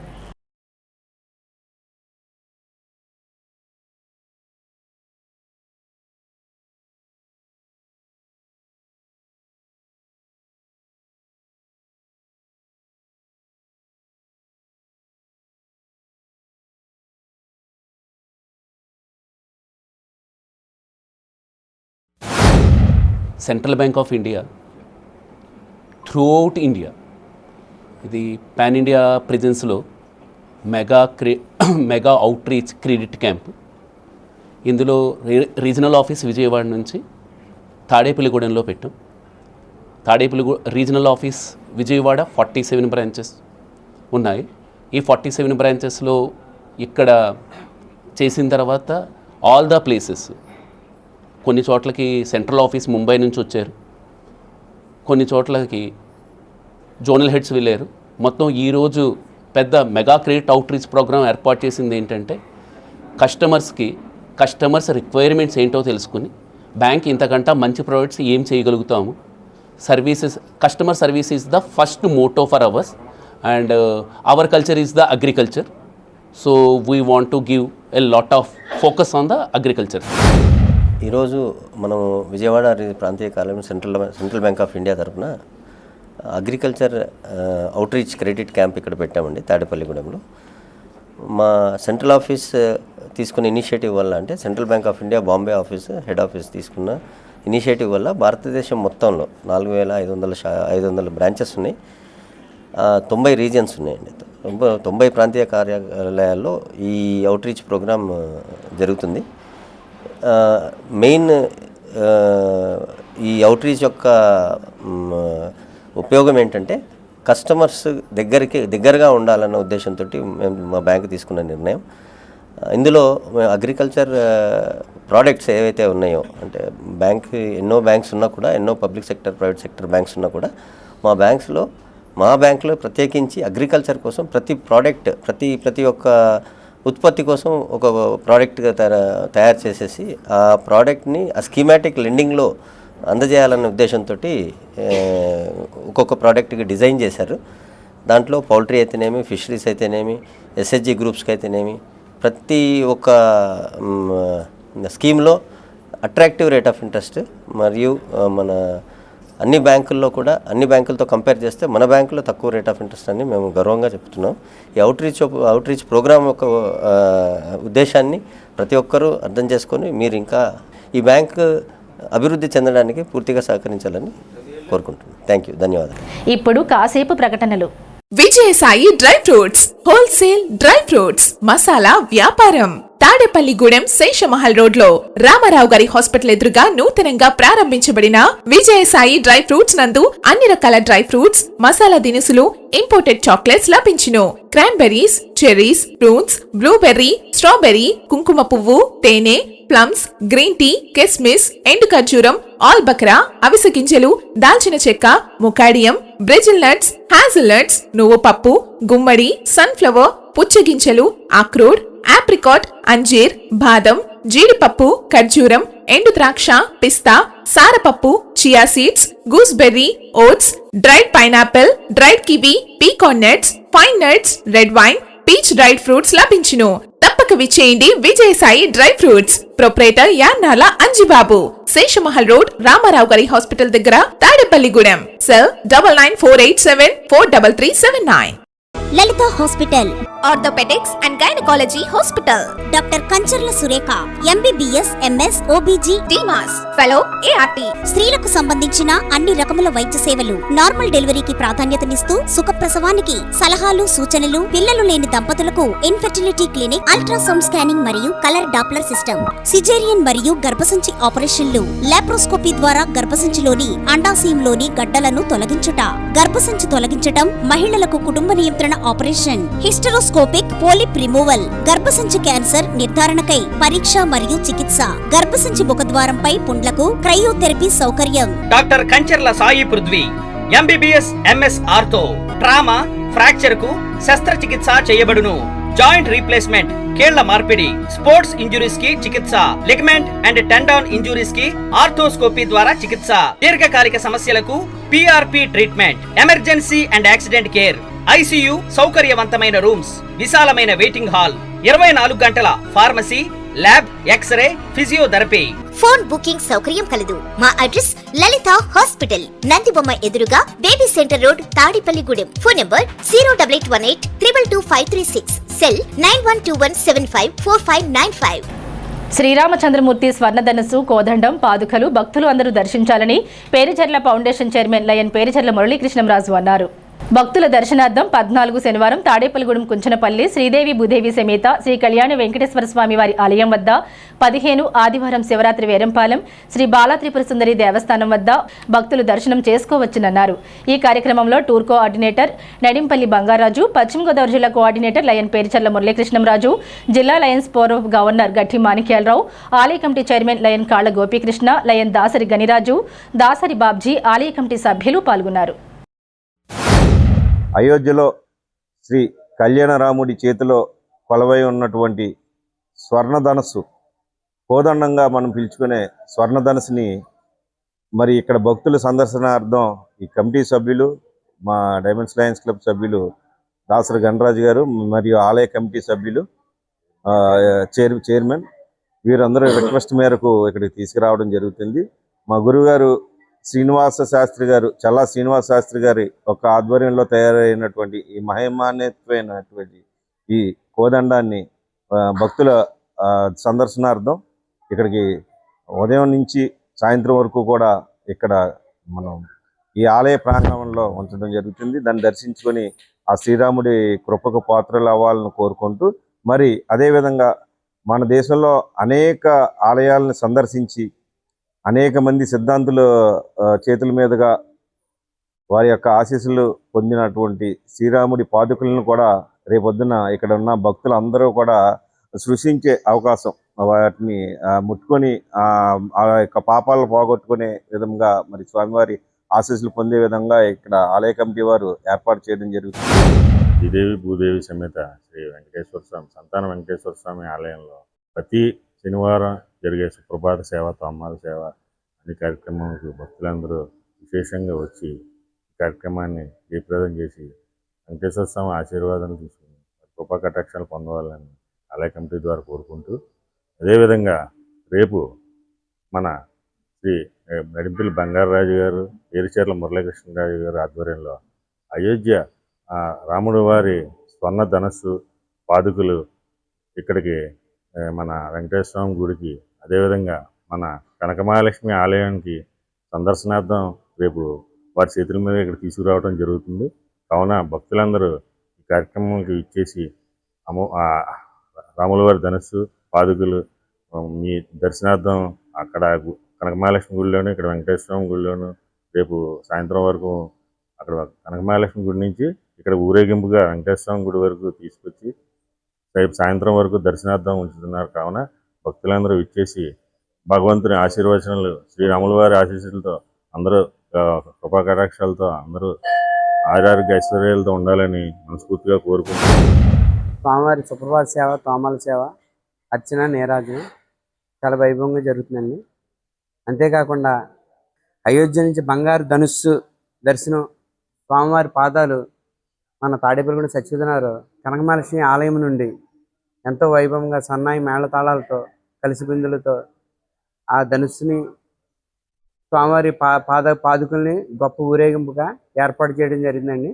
Central bank of India throughout India ఇది పాన్ ఇండియా ప్రెజెన్స్లో mega outreach credit camp. ఇందులో రీజనల్ ఆఫీస్ విజయవాడ నుంచి తాడేపల్లిగూడెంలో పెట్టాం. రీజనల్ ఆఫీస్ విజయవాడ 47 బ్రాంచెస్ ఉన్నాయి. ఈ 47 బ్రాంచెస్లో ఇక్కడ చేసిన తర్వాత ఆల్ ద ప్లేసెస్, కొన్ని చోట్లకి సెంట్రల్ ఆఫీస్ ముంబై నుంచి వచ్చారు, కొన్ని చోట్లకి జోనల్ హెడ్స్ వెళ్ళారు. మొత్తం ఈరోజు పెద్ద mega credit outreach program ఏర్పాటు చేసింది ఏంటంటే కస్టమర్స్ రిక్వైర్మెంట్స్ ఏంటో తెలుసుకుని బ్యాంక్ ఇంతకంటే మంచి ప్రోడక్ట్స్ ఏం చేయగలుగుతాము, customer service is the first Moto for hours and our culture is the agriculture. So we want to give a lot of focus on the agriculture. ఈరోజు మనం విజయవాడ ప్రాంతీయ కార్యాలయం సెంట్రల్ బ్యాంక్ ఆఫ్ ఇండియా తరఫున agriculture out reach credit camp ఇక్కడ పెట్టామండి తాడేపల్లిగూడెంలో. మా central office తీసుకున్న initiative వల్ల, అంటే central bank of India Bombay office head office తీసుకున్న ఇనిషియేటివ్ వల్ల భారతదేశం మొత్తంలో 4,500 బ్రాంచెస్ ఉన్నాయి, 90 రీజియన్స్ ఉన్నాయండి. 90 ప్రాంతీయ కార్యాలయాల్లో ఈ అవుట్ రీచ్ ప్రోగ్రామ్ జరుగుతుంది. మెయిన్ ఈ అవుట్ రీచ్ యొక్క ఉపయోగం ఏంటంటే కస్టమర్స్ దగ్గరగా ఉండాలన్న ఉద్దేశంతో మేము మా బ్యాంక్ తీసుకున్న నిర్ణయం. ఇందులో అగ్రికల్చర్ ప్రోడక్ట్స్ ఏవైతే ఉన్నాయో, అంటే ఎన్నో బ్యాంక్స్ ఉన్నా కూడా, ఎన్నో public sector, private sector banks ఉన్నా కూడా మా బ్యాంక్స్లో మా బ్యాంకులో ప్రత్యేకించి అగ్రికల్చర్ కోసం ప్రతి ప్రోడక్ట్ ప్రతి ఒక్క ఉత్పత్తి కోసం ఒక ప్రోడక్ట్గా తయారు చేసేసి ఆ ప్రోడక్ట్ని ఆ స్కీమాటిక్ లెండింగ్లో అందజేయాలనే ఉద్దేశంతో ఒక్కొక్క ప్రోడక్ట్కి డిజైన్ చేశారు. దాంట్లో పౌల్ట్రీ అయితేనేమి, ఫిషరీస్ అయితేనేమి, ఎస్హెచ్జి గ్రూప్స్కి అయితేనేమి ప్రతి ఒక్క స్కీమ్లో అట్రాక్టివ్ రేట్ ఆఫ్ ఇంట్రెస్ట్ మరియు మన అన్ని బ్యాంకులతో కంపేర్ చేస్తే మన బ్యాంకులో తక్కువ రేట్ ఆఫ్ ఇంట్రెస్ట్ అని మేము గర్వంగా చెప్తున్నాం. ఈ అవుట్రీచ్ ప్రోగ్రామ్ యొక్క ఉద్దేశాన్ని ప్రతి ఒక్కరూ అర్థం చేసుకొని మీరు ఇంకా ఈ బ్యాంకు అభివృద్ధి చెందడానికి పూర్తిగా సహకరించాలని కోరుకుంటున్నాను. థ్యాంక్ యూ, ధన్యవాదాలు. ఇప్పుడు కాసేపు ప్రకటనలు. Vijayasai dry fruits wholesale dry fruits masala వ్యాపారం తాడేపల్లిగూడెం శేషమహల్ రోడ్ లో రామారావు గారి హాస్పిటల్ ఎదురుగా నూతనంగా ప్రారంభించబడిన విజయసాయి డ్రై ఫ్రూట్స్ నందు అన్ని రకాల డ్రై ఫ్రూట్స్, మసాలా దినుసులు, ఇంపోర్టెడ్ చాక్లెట్స్ లభించును. Cranberries, cherries, fruits, blueberry, strawberry, కుంకుమ పువ్వు, తేనె, ప్లమ్స్, గ్రీన్ టీ, కిస్మిస్, ఎండు ఖర్జూరం, ఆల్ బక్రా, అవిసె గింజలు, దాల్చిన చెక్క, ముకాడియం, బ్రెజిల్ నట్స్, హ్యాజల్ నట్స్, నువ్వు పప్పు, గుమ్మడి, సన్ఫ్లవర్, పుచ్చగింజలు, అక్రోడ్, ఆప్రికాట్, అంజీర్, బాదం, జీడిపప్పు, ఖర్జూరం, ఎండు ద్రాక్ష, పిస్తా, సారపప్పు, chia seeds, gooseberry, oats, dried pineapple, dried kiwi, pecan nuts, fine nuts, red wine, peach dried fruits లభించును. తప్పక విచ్చేయండి Vijayasai dry fruits. Proprietor Yannala Anjibabu, Seshamahal road, Ramarao గారి హాస్పిటల్ దగ్గర, తాడేపల్లిగూడెం. Cell 9948743379. Lalitha hospital, orthopaedics and gynaecology hospital. Doctor Kancharla Surekha, MBBS, MS, OBG, డిమాస్ fellow, ART. స్త్రీలకు సంబంధించిన అన్ని రకముల వైద్య సేవలు, నార్మల్ డెలివరీకి ప్రాధాన్యతనిస్తూ సుఖప్రసవానికి సలహాలు, సూచనలు, పిల్లలు లేని దంపతులకు ఇన్ఫెర్టిలిటీ క్లినిక్, అల్ట్రాసౌండ్ స్కానింగ్ మరియు కలర్ డాప్లర్ సిస్టమ్, సిజేరియన్ మరియు గర్భసంచి ఆపరేషన్లు, లాప్రోస్కోపీ ద్వారా గర్భసంచిలోని అండాశయంలోని గడ్డలను తొలగించుట, గర్భసంచి తొలగించటం, మహిళలకు కుటుంబ నియంత్రణ ఆపరేషన్, హిస్టరోస్కోపిక్ పోలిప్ రిమూవల్, గర్భసంచి క్యాన్సర్ నిర్ధారణకై పరీక్ష మరియు చికిత్స, గర్భసంచి ముఖద్వారంపై పుండ్లకు క్రయోథెరపీ సౌకర్యం. Doctor Kancharla Sai Prithvi, MBBS, MS ortho, trauma, fracture కు శస్త్రచికిత్స చేయబడును. జాయింట్ రీప్లేస్మెంట్, కీళ్ల మార్పిడి, స్పోర్ట్స్ ఇంజురీస్ కి చికిత్స, లిగమెంట్ అండ్ టెండాన్ ఇంజురీస్ కి ఆర్థోస్కోపీ ద్వారా చికిత్స, దీర్ఘకాలిక సమస్యలకు PRP treatment, emergency and accident care, ICU సౌకర్యవంతమైన రూమ్స్, విశాలమైన వెయిటింగ్ హాల్, 24 గంటల pharmacy, lab, X-ray, physiotherapy. Phone booking సౌకర్యం కలదు. మా అడ్రస్ లలిత హాస్పిటల్, నందిబొమ్మ ఎదురుగా, baby centre road, Tadepalligudem. Phone number 08818222536. Cell 9121754595. Sriramachandramurthy స్వర్ణధనస్సు, కోదండం, పాదుకలు భక్తులు అందరూ దర్శించాలని Pericherla foundation chairman lion Pericherla Muralikrishnamraju అన్నారు. భక్తుల దర్శనార్థం 14 శనివారం తాడేపల్లిగూడెం కుంచనపల్లి శ్రీదేవి భూదేవి సమేత శ్రీ కళ్యాణ వెంకటేశ్వర స్వామి వారి ఆలయం వద్ద, 15 ఆదివారం శివరాత్రి వేరంపాలెం శ్రీ బాలాత్రిపుర సుందరి దేవస్థానం వద్ద భక్తులు దర్శనం చేసుకోవచ్చునన్నారు. ఈ కార్యక్రమంలో టూర్ కోఆర్డినేటర్ నడింపల్లి బంగారాజు, పశ్చిమ గోదావరి జిల్లా కోఆర్డినేటర్ లయన్ పేరిచెర్ల మురళీకృష్ణంరాజు, జిల్లా లయన్స్ పూర్వ గవర్నర్ గట్టి మాణిక్యాలరావు, ఆలయ కమిటీ చైర్మన్ లయన్ కాళ్ల గోపీకృష్ణ, లయన్ దాసరి గనిరాజు, దాసరి బాబ్జీ, ఆలయ కమిటీ సభ్యులు పాల్గొన్నారు. అయోధ్యలో శ్రీ కళ్యాణరాముడి చేతిలో కొలవై ఉన్నటువంటి స్వర్ణధనస్సు, కోదండంగా మనం పిలుచుకునే స్వర్ణధనస్సుని మరి ఇక్కడ భక్తుల సందర్శనార్థం ఈ కమిటీ సభ్యులు, మా డైమండ్స్ లయన్స్ క్లబ్ సభ్యులు దాసరి గణరాజు గారు మరియు ఆలయ కమిటీ సభ్యులు, చైర్మన్ వీరందరూ రిక్వెస్ట్ మేరకు ఇక్కడికి తీసుకురావడం జరుగుతుంది. మా గురువుగారు శ్రీనివాస శాస్త్రి గారు, చల్లా శ్రీనివాస శాస్త్రి గారి ఒక ఆధ్వర్యంలో తయారైనటువంటి ఈ మహిమాన్వితమైనటువంటి ఈ కోదండాన్ని భక్తుల సందర్శనార్థం ఇక్కడికి ఉదయం నుంచి సాయంత్రం వరకు కూడా ఇక్కడ మనం ఈ ఆలయ ప్రాంగణంలో ఉంచడం జరుగుతుంది. దాన్ని దర్శించుకొని ఆ శ్రీరాముడి కృపకు పాత్రలు అవ్వాలని కోరుకుంటూ, మరి అదేవిధంగా మన దేశంలో అనేక ఆలయాలను సందర్శించి అనేక మంది సిద్ధాంతుల చేతుల మీదుగా వారి యొక్క ఆశీస్సులు పొందినటువంటి శ్రీరాముడి పాదుకలను కూడా రేపొద్దున ఇక్కడ ఉన్న భక్తులు అందరూ కూడా సృష్టించే అవకాశం, వాటిని ముట్టుకొని ఆ యొక్క పాపాలను పోగొట్టుకునే విధంగా మరి స్వామివారి ఆశీస్సులు పొందే విధంగా ఇక్కడ ఆలయ కమిటీ వారు ఏర్పాటు చేయడం జరుగుతుంది. శ్రీదేవి భూదేవి సమేత శ్రీ వెంకటేశ్వర స్వామి సంతాన వెంకటేశ్వర స్వామి ఆలయంలో ప్రతి శనివారం జరిగే సుప్రభాత సేవ, తోమాల సేవ అన్ని కార్యక్రమాలకు భక్తులందరూ విశేషంగా వచ్చి ఈ కార్యక్రమాన్ని జయప్రదం చేసి వెంకటేశ్వర స్వామి ఆశీర్వాదాలు తీసుకుని కృపా కటాక్షాలు పొందవాలని ఆలయ కమిటీ ద్వారా కోరుకుంటూ, అదేవిధంగా రేపు మన శ్రీ నడింపిల్లి బంగారరాజు గారు, ఏరిచేర్ల మురళీకృష్ణరాజు గారు ఆధ్వర్యంలో అయోధ్య రాముడు వారి స్వర్ణ ధనస్సు పాదుకలు ఇక్కడికి మన వెంకటేశ్వర స్వామి గుడికి, అదేవిధంగా మన కనకమహాలక్ష్మి ఆలయానికి సందర్శనార్థం రేపు వారి చేతుల మీద ఇక్కడ తీసుకురావడం జరుగుతుంది. కావున భక్తులందరూ ఈ కార్యక్రమానికి ఇచ్చేసి రాముల వారి ధనస్సు పాదుకలు మీ దర్శనార్థం అక్కడ కనకమహాలక్ష్మి గుడిలోను, ఇక్కడ వెంకటేశ్వర స్వామి గుడిలోను రేపు సాయంత్రం వరకు అక్కడ కనకమహాలక్ష్మి గుడి నుంచి ఇక్కడ ఊరేగింపుగా వెంకటేశ్వర స్వామి గుడి వరకు తీసుకొచ్చి రేపు సాయంత్రం వరకు దర్శనార్థం ఉంచుతున్నారు. కావున భక్తులందరూ ఇచ్చేసి భగవంతుని ఆశీర్వచనాలు, శ్రీరాముల వారి ఆశీస్సులతో అందరూ కృపా కటాక్షాలతో అందరూ ఆరోగ్య ఐశ్వర్యాలతో ఉండాలని మనస్ఫూర్తిగా కోరుకుంటున్నాను. స్వామివారి సుప్రభాత సేవ, తోమాల సేవ, అర్చన, నీరాజనం చాలా వైభవంగా జరుగుతుందండి. అంతేకాకుండా అయోధ్య నుంచి బంగారు ధనుస్సు దర్శనం, స్వామివారి పాదాలు మన తాడేపల్లిగూడెం సత్యనారాయణ కనకమహాలక్ష్మి ఆలయం నుండి ఎంతో వైభవంగా సన్నాయి మేళతాళాలతో కలిసి బిందులతో ఆ ధనుస్సుని స్వామివారి పాదుకల్ని గొప్ప ఊరేగింపుగా ఏర్పాటు చేయడం జరిగిందండి.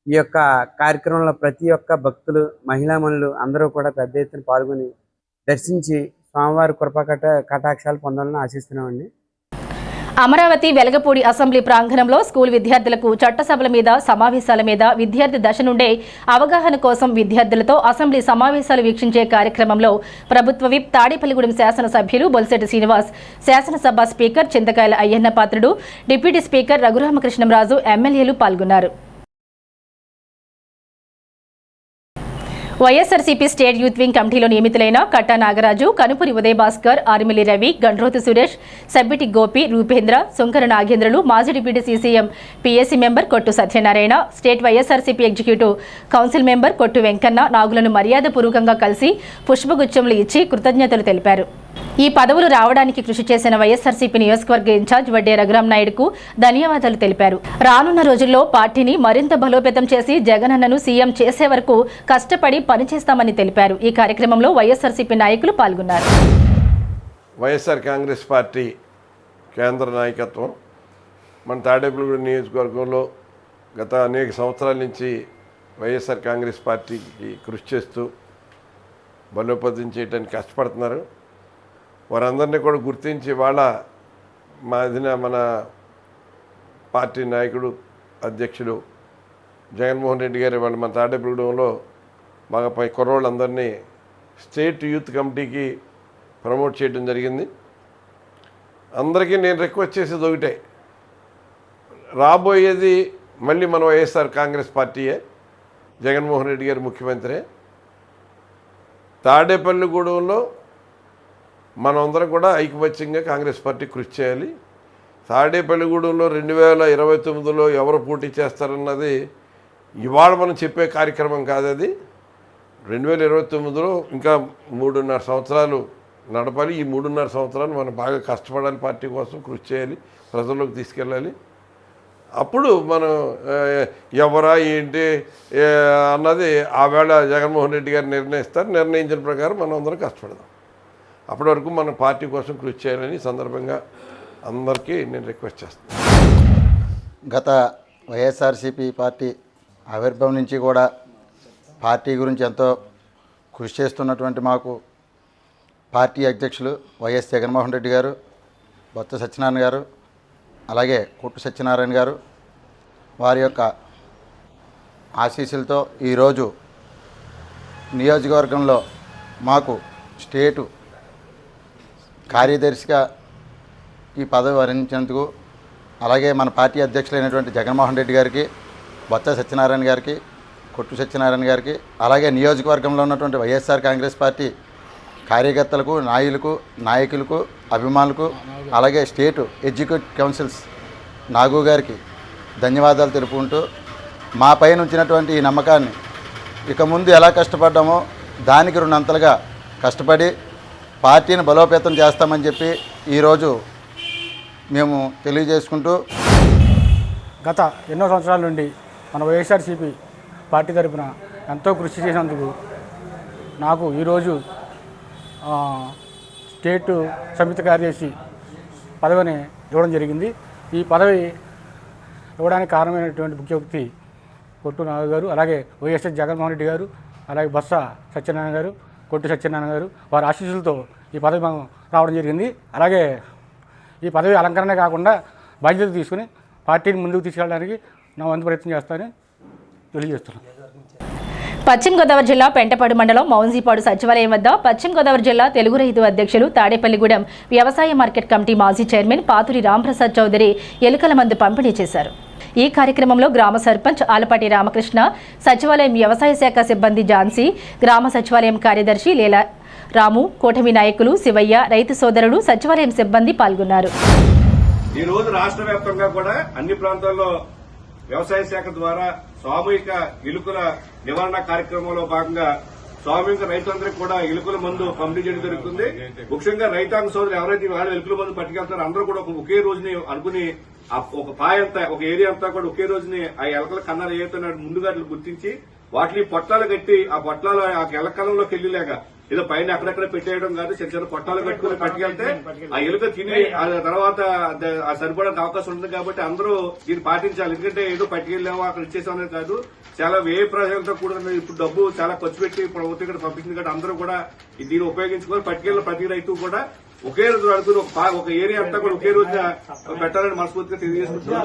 ఈ యొక్క కార్యక్రమంలో ప్రతి ఒక్క భక్తులు, మహిళామణులు అందరూ కూడా పెద్ద ఎత్తున పాల్గొని దర్శించి స్వామివారి కృపా కటాక్షాలు పొందాలని ఆశిస్తున్నామండి. అమరావతి వెలగపూడి అసెంబ్లీ ప్రాంగణంలో స్కూల్ విద్యార్థులకు చట్టసభల మీద, సమావేశాల మీద విద్యార్థి దశ నుండే అవగాహన కోసం విద్యార్థులతో అసెంబ్లీ సమావేశాలు వీక్షించే కార్యక్రమంలో ప్రభుత్వ విప్ తాడేపల్లిగూడెం శాసనసభ్యులు బొలిశెట్టి శ్రీనివాస్, శాసనసభ స్పీకర్ చింతకాయల అయ్యన్న పాత్రుడు, డిప్యూటీ స్పీకర్ రఘురామకృష్ణంరాజు, ఎమ్మెల్యేలు పాల్గొన్నారు. వైఎస్ఆర్సీపీ స్టేట్ యూత్ వింగ్ కమిటీలో నియమితులైన కట్టా నాగరాజు, కనుపురి ఉదయభాస్కర్, ఆరిమిల్లి రవి, గండ్రోతు సురేష్, సబ్బిటి గోపి, రూపేంద్ర, సుంకర నాగేంద్రలు, మాజీ డిప్యూటీ సీసీఎం పీఎస్సీ మెంబర్ కొట్టు Satyanarayana, state YSRCP executive council member కొట్టు వెంకన్న నాగులను మర్యాదపూర్వకంగా కలిసి పుష్పగుచ్చములు ఇచ్చి కృతజ్ఞతలు తెలిపారు. ఈ పదవులు రావడానికి కృషి చేసిన వైఎస్ఆర్సీపీ నియోజకవర్గ ఇన్ఛార్జ్ వడ్డే రఘురామ్ నాయుడుకు ధన్యవాదాలు తెలిపారు. రానున్న రోజుల్లో పార్టీని మరింత బలోపేతం చేసి జగనన్నను సీఎం చేసే వరకు కష్టపడి పనిచేస్తామని తెలిపారు. ఈ కార్యక్రమంలో వైఎస్ఆర్సీపీ నాయకులు పాల్గొన్నారు. వైఎస్ఆర్ కాంగ్రెస్ పార్టీ కేంద్ర నాయకత్వం మన తాడేపల్లిగూడెం నియోజకవర్గంలో గత అనేక సంవత్సరాల నుంచి వైఎస్ఆర్ కాంగ్రెస్ పార్టీకి కృషి చేస్తూ బలోపేతం చేయడానికి కష్టపడుతున్నారు. వారందరినీ కూడా గుర్తించి వాళ్ళ మన పార్టీ నాయకుడు, అధ్యక్షుడు జగన్మోహన్ రెడ్డి గారు వాళ్ళు మన తాడేపల్లిగూడెంలో బాగా కుర్రోళ్ళందరినీ స్టేట్ యూత్ కమిటీకి ప్రమోట్ చేయడం జరిగింది. అందరికీ నేను రిక్వెస్ట్ చేసేది ఒకటే, రాబోయేది మళ్ళీ మన వైఎస్ఆర్ కాంగ్రెస్ పార్టీయే, జగన్మోహన్ రెడ్డి గారు ముఖ్యమంత్రి. తాడేపల్లిగూడెంలో మనమందరం కూడా ఐకమత్యంగా కాంగ్రెస్ పార్టీ కృషి చేయాలి. తాడేపల్లిగూడెంలో 2029లో ఎవరు పోటీ చేస్తారన్నది ఇవాళ మనం చెప్పే కార్యక్రమం కాదు. అది 2029లో ఇంకా 3.5 సంవత్సరాలు నడపాలి. ఈ 3.5 సంవత్సరాలు మనం బాగా కష్టపడాలి, పార్టీ కోసం కృషి చేయాలి, ప్రజల్లోకి తీసుకెళ్ళాలి. అప్పుడు మనం ఎవరా ఏంటి అన్నది ఆవేళ జగన్మోహన్ రెడ్డి గారు నిర్ణయిస్తారు. నిర్ణయించిన ప్రకారం మనం అందరం కష్టపడదాం. అప్పటి వరకు మన పార్టీ కోసం కృషి చేయాలని సందర్భంగా అందరికీ నేను రిక్వెస్ట్ చేస్తాను. గత వైఎస్ఆర్సీపీ పార్టీ ఆవిర్భావం నుంచి కూడా పార్టీ గురించి ఎంతో కృషి చేస్తున్నటువంటి మాకు పార్టీ అధ్యక్షులు వైఎస్ జగన్మోహన్ రెడ్డి గారు, బొత్స సత్యనారాయణ గారు, అలాగే కొట్టు సత్యనారాయణ గారు వారి యొక్క ఆశీస్సులతో ఈరోజు నియోజకవర్గంలో మాకు స్టేటు కార్యదర్శిగా ఈ పదవి వరించినందుకు, అలాగే మన పార్టీ అధ్యక్షులైనటువంటి జగన్మోహన్ రెడ్డి గారికి, బొత్స సత్యనారాయణ గారికి, కొట్టు సత్యనారాయణ గారికి, అలాగే నియోజకవర్గంలో ఉన్నటువంటి వైఎస్ఆర్ కాంగ్రెస్ పార్టీ కార్యకర్తలకు, నాయకులకు, అభిమానులకు, అలాగే స్టేటు ఎగ్జిక్యూటివ్ కౌన్సిల్స్ నాగు గారికి ధన్యవాదాలు తెలుపుకుంటూ మా పైన ఉంచినటువంటి ఈ నమ్మకాన్ని ఇక ముందు ఎలా కష్టపడ్డామో దానికి 2 అంతలుగా కష్టపడి పార్టీని బలోపేతం చేస్తామని చెప్పి ఈరోజు మేము తెలియజేసుకుంటూ గత ఎన్నో సంవత్సరాల నుండి మన వైఎస్ఆర్సీపీ పార్టీ తరఫున ఎంతో కృషి చేసినందుకు నాకు ఈరోజు స్టేట్ సమితి కార్యదర్శి పదవిని ఇవ్వడం జరిగింది. ఈ పదవి ఇవ్వడానికి కారణమైనటువంటి ముఖ్య వ్యక్తి కొట్టు నాగ గారు, అలాగే వైఎస్ఆర్ జగన్మోహన్ రెడ్డి గారు, అలాగే బొత్స సత్యనారాయణ గారు, కొట్టు సత్యనారాయణ గారు, వారి ఆశీస్సులతో ఈ పదవి మనం రావడం జరిగింది. అలాగే ఈ పదవి అలంకరణ కాకుండా బాధ్యత తీసుకుని పార్టీని ముందుకు తీసుకెళ్ళడానికి నా వంతు ప్రయత్నం చేస్తానని తెలియజేస్తున్నాను. పశ్చిమ గోదావరి జిల్లా పెంటపాడు మండలం మౌన్జీపాడు సచివాలయం వద్ద పశ్చిమ గోదావరి జిల్లా తెలుగు రైతు అధ్యక్షులు తాడేపల్లిగూడెం వ్యవసాయ మార్కెట్ కమిటీ మాజీ చైర్మన్ పాతూరి రాంప్రసాద్ చౌదరి ఎలుకల మందు పంపిణీ చేశారు. ఈ కార్యక్రమంలో గ్రామ సర్పంచ్ ఆలపాటి రామకృష్ణ, సచివాలయం వ్యవసాయ శాఖ సిబ్బంది ఝాన్సీ, గ్రామ సచివాలయం కార్యదర్శి లీలా రాము, కూటమి నాయకులు శివయ్య, రైతు సోదరులు, సచివాలయం సిబ్బంది పాల్గొన్నారు. ఈ రోజు రాష్ట్ర వ్యాప్తంగా కూడా అన్ని ప్రాంతాల్లో వ్యవసాయ శాఖ ద్వారా సామూహిక ఎలుకల నివారణ కార్యక్రమంలో భాగంగా సామూహిక రైతులందరికీ కూడా ఎలుకల మందు పంపిణీ చేయడం జరుగుతుంది. ముఖ్యంగా రైతాంగ సోదరులు ఎవరైతే వాళ్ళు ఎలుకల మందు పట్టుకెళ్తారో అందరూ కూడా ఒకే రోజుని అనుకుని ఒక పాయ అంతా, ఒక ఏరియా అంతా కూడా ఒకే రోజుని ఆ ఎలకల కన్నాలు ఏతున్నాడు ముందుగా గుర్తించి వాటిని పొట్టాలు కట్టి ఆ పొట్లాలు ఆ ఎలకలంలోకి వెళ్లిలేక ఏదో పైన అక్కడక్కడ పెట్టేయడం కాదు, చిన్న చిన్న పొట్టాలు కట్టుకుని పట్టుకెళ్తే ఆ ఎలుక తిని ఆ తర్వాత సరిపడే అవకాశం ఉంటుంది. కాబట్టి అందరూ దీన్ని పాటించాలి. ఎందుకంటే ఏదో పట్టుకెళ్ళాము అక్కడ ఇచ్చేసామనేది కాదు, చాలా వ్యయ ప్రజలతో కూడిన ఇప్పుడు డబ్బు చాలా ఖర్చు పెట్టి ప్రభుత్వం ఇక్కడ పంపించింది కాబట్టి అందరూ కూడా దీన్ని ఉపయోగించుకొని పట్టుకెళ్ళిన ప్రతి రైతు కూడా ఒకే రోజు అడుగుని ఒక ఏరియా అంతా కూడా ఒకే రోజు పెట్టాలని మనస్ఫూర్తిగా తెలియజేసుకుంటున్నాం.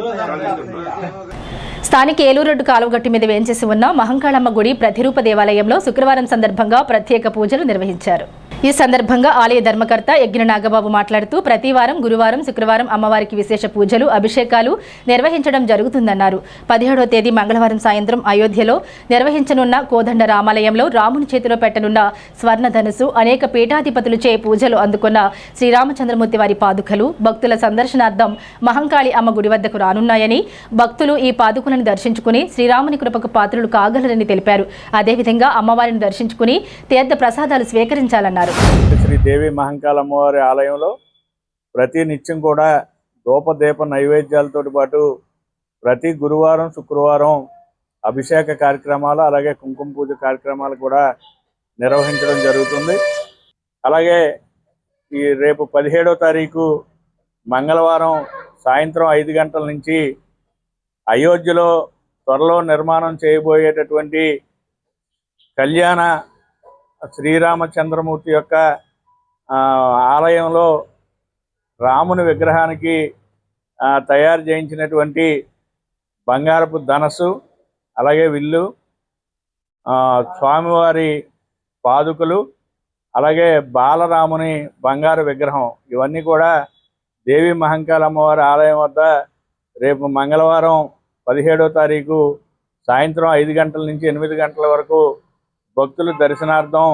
స్థానిక ఏలూరు రోడ్డు కాలువగట్టు మీద వేంచేసి ఉన్న మహంకాళమ్మ గుడి ప్రతిరూప దేవాలయంలో శుక్రవారం సందర్భంగా ప్రత్యేక పూజలు నిర్వహించారు. ఈ సందర్భంగా ఆలయ ధర్మకర్త యజ్ఞ నాగబాబు మాట్లాడుతూ ప్రతి వారం గురువారం, శుక్రవారం అమ్మవారికి విశేష పూజలు, అభిషేకాలు నిర్వహించడం జరుగుతుందన్నారు. 17వ తేదీ మంగళవారం సాయంత్రం అయోధ్యలో నిర్వహించనున్న కోదండ రామాలయంలో రాముని చేతిలో పెట్టనున్న స్వర్ణ ధనుసు, అనేక పీఠాధిపతులచే పూజలు అందుకున్న శ్రీరామచంద్రమూర్తి వారి పాదుకలు భక్తుల సందర్శనార్థం మహంకాళి అమ్మ గుడి వద్దకు రానున్నాయని, భక్తులు ఈ పాదుకలను దర్శించుకుని శ్రీరాముని కృపకు పాత్రులు కాగలరని తెలిపారు. అదేవిధంగా అమ్మవారిని దర్శించుకుని తీర్థ ప్రసాదాలు స్వీకరించాలన్నారు. శ్రీ దేవి మహంకాళమ్మవారి ఆలయంలో ప్రతి నిత్యం కూడా ధూపదీప నైవేద్యాలతో పాటు ప్రతి గురువారం, శుక్రవారం అభిషేక కార్యక్రమాలు, అలాగే కుంకుమ పూజ కార్యక్రమాలు కూడా నిర్వహించడం జరుగుతుంది. అలాగే ఈ రేపు 17వ తారీఖు మంగళవారం సాయంత్రం 5 గంటల నుంచి అయోధ్యలో త్వరలో నిర్మాణం చేయబోయేటటువంటి కళ్యాణ శ్రీరామచంద్రమూర్తి యొక్క ఆలయంలో రాముని విగ్రహానికి తయారు చేయించినటువంటి బంగారపు ధనస్సు, అలాగే విల్లు, స్వామివారి పాదుకలు, అలాగే బాలరాముని బంగారు విగ్రహం ఇవన్నీ కూడా దేవి మహంకాళమ్మవారి ఆలయం వద్ద రేపు మంగళవారం 17వ తారీఖు సాయంత్రం 5 గంటల నుంచి 8 గంటల వరకు భక్తుల దర్శనార్థం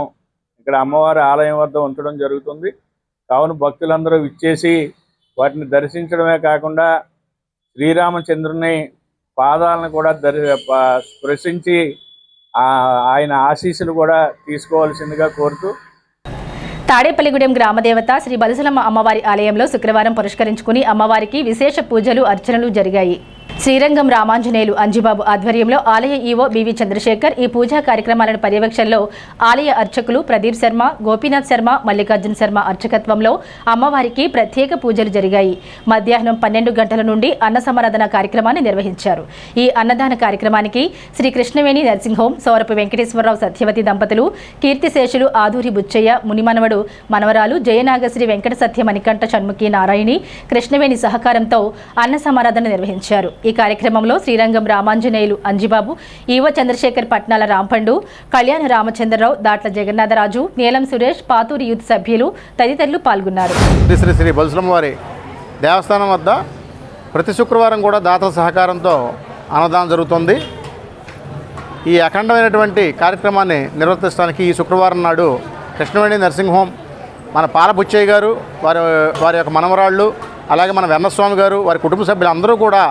ఇక్కడ అమ్మవారి ఆలయం వద్ద ఉంచడం జరుగుతుంది. కావున భక్తులందరూ విచ్చేసి వాటిని దర్శించడమే కాకుండా శ్రీరామచంద్రుని పాదాలను కూడా స్పృశించి ఆయన ఆశీస్సులు కూడా తీసుకోవాల్సిందిగా కోరుతూ తాడేపల్లిగూడెం గ్రామదేవత శ్రీ బలిసలమ్మ అమ్మవారి ఆలయంలో శుక్రవారం పురస్కరించుకుని అమ్మవారికి విశేష పూజలు, అర్చనలు జరిగాయి. శ్రీరంగం రామాంజనేయులు అంజిబాబు ఆధ్వర్యంలో ఆలయ ఈవో బివి చంద్రశేఖర్ ఈ పూజా కార్యక్రమాలను పర్యవేక్షణలో ఆలయ అర్చకులు ప్రదీప్ శర్మ, గోపీనాథ్ శర్మ, మల్లికార్జున శర్మ అర్చకత్వంలో అమ్మవారికి ప్రత్యేక పూజలు జరిగాయి. మధ్యాహ్నం 12 గంటల నుండి అన్న సమరాధన కార్యక్రమాన్ని నిర్వహించారు. ఈ అన్నదాన కార్యక్రమానికి శ్రీ కృష్ణవేణి నర్సింగ్ హోం, సౌరపు వెంకటేశ్వరరావు సత్యవతి దంపతులు, కీర్తిశేషులు ఆదూరి బుచ్చయ్య, మునిమనవడు మనవరాలు జయనాగశ్రీ వెంకట సత్య మణికంఠ షణ్ముఖి నారాయణి, కృష్ణవేణి సహకారంతో అన్న సమారాధన నిర్వహించారు. ఈ కార్యక్రమంలో శ్రీరంగం రామాంజనేయులు అంజిబాబు, ఈవో చంద్రశేఖర్, పట్నాల రాంపండు, కళ్యాణ రామచంద్రరావు, దాట్ల జగన్నాథరాజు, నీలం సురేష్, పాతూరి యూత్ సభ్యులు తదితరులు పాల్గొన్నారు. శ్రీ శ్రీ బలిసలమ్మవారి దేవస్థానం వద్ద ప్రతి శుక్రవారం కూడా దాతల సహకారంతో అన్నదానం జరుగుతుంది. ఈ అఖండమైనటువంటి కార్యక్రమాన్ని నిర్వర్తించడానికి ఈ శుక్రవారం నాడు కృష్ణవేణి నర్సింగ్ హోమ్, మన పాలబుచ్చయ్య గారు, వారి యొక్క మనవరాళ్ళు, అలాగే మన వెన్నస్వామి గారు వారి కుటుంబ సభ్యులు అందరూ కూడా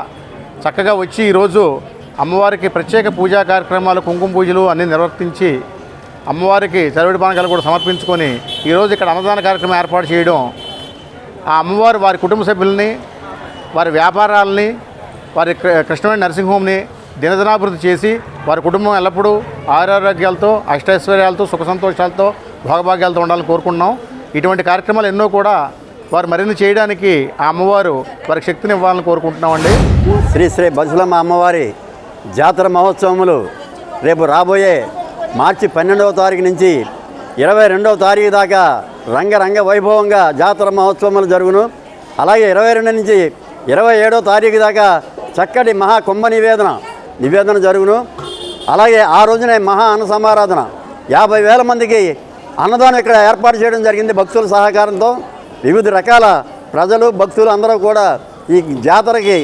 చక్కగా వచ్చి ఈరోజు అమ్మవారికి ప్రత్యేక పూజా కార్యక్రమాలు, కుంకుమ పూజలు అన్నీ నిర్వర్తించి అమ్మవారికి చలివిడి పానకాలు కూడా సమర్పించుకొని ఈరోజు ఇక్కడ అన్నదాన కార్యక్రమం ఏర్పాటు చేయడం ఆ అమ్మవారు వారి కుటుంబ సభ్యుల్ని, వారి వ్యాపారాలని, వారి కృష్ణవేణి నర్సింగ్ హోమ్ని దినదినాభివృద్ధి చేసి వారి కుటుంబం ఎల్లప్పుడూ ఆరోగ్యాలతో, అష్టైశ్వర్యాలతో, సుఖ సంతోషాలతో, భోగభాగ్యాలతో ఉండాలని కోరుకుంటున్నాం. ఇటువంటి కార్యక్రమాలు ఎన్నో కూడా వారు మరిన్ని చేయడానికి ఆ అమ్మవారు వారికి శక్తిని ఇవ్వాలని కోరుకుంటున్నామండి. శ్రీ శ్రీ బల్సులమ్మ అమ్మవారి జాతర మహోత్సవములు రేపు రాబోయే మార్చి 12వ తారీఖు నుంచి 22వ తారీఖు దాకా రంగరంగ వైభవంగా జాతర మహోత్సవములు జరుగును. అలాగే 22 నుంచి 27వ తారీఖు దాకా చక్కటి మహా కుంభ నివేదన జరుగును. అలాగే ఆ రోజునే మహా అన్న సమారాధన 50,000 మందికి అన్నదానం ఇక్కడ ఏర్పాటు చేయడం జరిగింది. భక్తుల సహకారంతో వివిధ రకాల ప్రజలు, భక్తులు అందరూ కూడా ఈ జాతరకి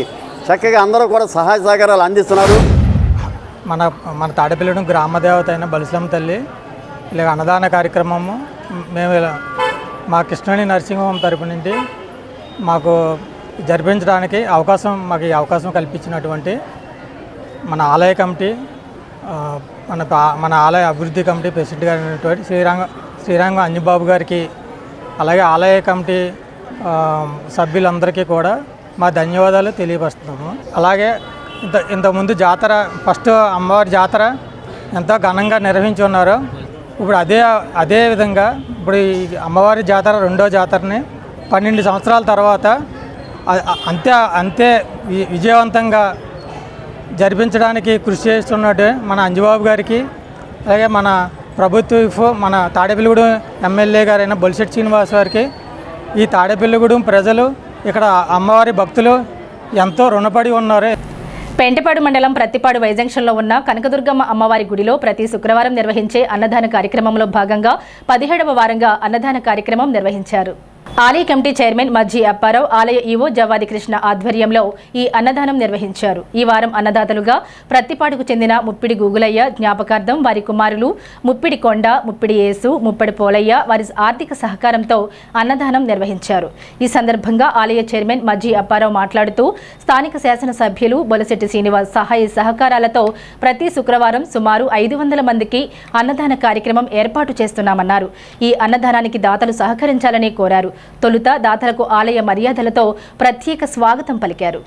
చక్కగా అందరూ కూడా సహాయ సహకారాలు అందిస్తున్నారు. మన తాడేపల్లిగూడెం గ్రామ దేవత అయిన బలిసలమ్మ తల్లి ఇలా అన్నదాన కార్యక్రమము మేము మా కృష్ణవేణి నర్సింగ్ హోమ్ తరపు నుండి మాకు జరిపించడానికి మాకు ఈ అవకాశం కల్పించినటువంటి మన ఆలయ కమిటీ, మన ఆలయ అభివృద్ధి కమిటీ ప్రెసిడెంట్ గారు అయినటువంటి శ్రీరంగం అంజబాబు గారికి, అలాగే ఆలయ కమిటీ సభ్యులందరికీ కూడా మా ధన్యవాదాలు తెలియపరుస్తున్నాము. అలాగే ఇంతకుముందు జాతర, ఫస్ట్ అమ్మవారి జాతర ఎంతో ఘనంగా నిర్వహించి ఉన్నారు. ఇప్పుడు అదే విధంగా ఇప్పుడు ఈ అమ్మవారి జాతర రెండో జాతరని 12 సంవత్సరాల తర్వాత అంతే విజయవంతంగా జరిపించడానికి కృషి చేస్తున్నట్టు మన అంజబాబు గారికి, అలాగే మన మన తాడేపల్లిగూడెం ఎమ్మెల్యే గారైన బొలిశెట్టి శ్రీనివాస్ గారికి, ఈ తాడేపల్లిగూడెం ప్రజలు, ఇక్కడ అమ్మవారి భక్తులు ఎంతో రుణపడి ఉన్నారు. పెంటపాడు మండలం ప్రత్తిపాడు వైజంక్షన్లో ఉన్న కనకదుర్గమ్మ అమ్మవారి గుడిలో ప్రతి శుక్రవారం నిర్వహించే అన్నదాన కార్యక్రమంలో భాగంగా 17వ వారంగా అన్నదాన కార్యక్రమం నిర్వహించారు. ఆలయ కమిటీ చైర్మన్ మజ్జి అప్పారావు, ఆలయ ఈవో జవ్వాది కృష్ణ ఆధ్వర్యంలో ఈ అన్నదానం నిర్వహించారు. ఈ వారం అన్నదాతలుగా ప్రత్తిపాడుకు చెందిన ముప్పిడి గూగులయ్య జ్ఞాపకార్థం వారి కుమారులు ముప్పిడి కొండ, ముప్పిడి యేసు, ముప్పిడి పోలయ్య వారి ఆర్థిక సహకారంతో అన్నదానం నిర్వహించారు. ఈ సందర్భంగా ఆలయ చైర్మన్ మజ్జి అప్పారావు మాట్లాడుతూ స్థానిక శాసనసభ్యులు బొలిశెట్టి శ్రీనివాస్ సహాయ సహకారాలతో ప్రతి శుక్రవారం సుమారు 500 మందికి అన్నదాన కార్యక్రమం ఏర్పాటు చేస్తున్నామన్నారు. ఈ అన్నదానానికి దాతలు సహకరించాలని కోరారు. తొలుత దాతలకు ఆలయ మర్యాదలతో ప్రత్యేక స్వాగతం పలికారు.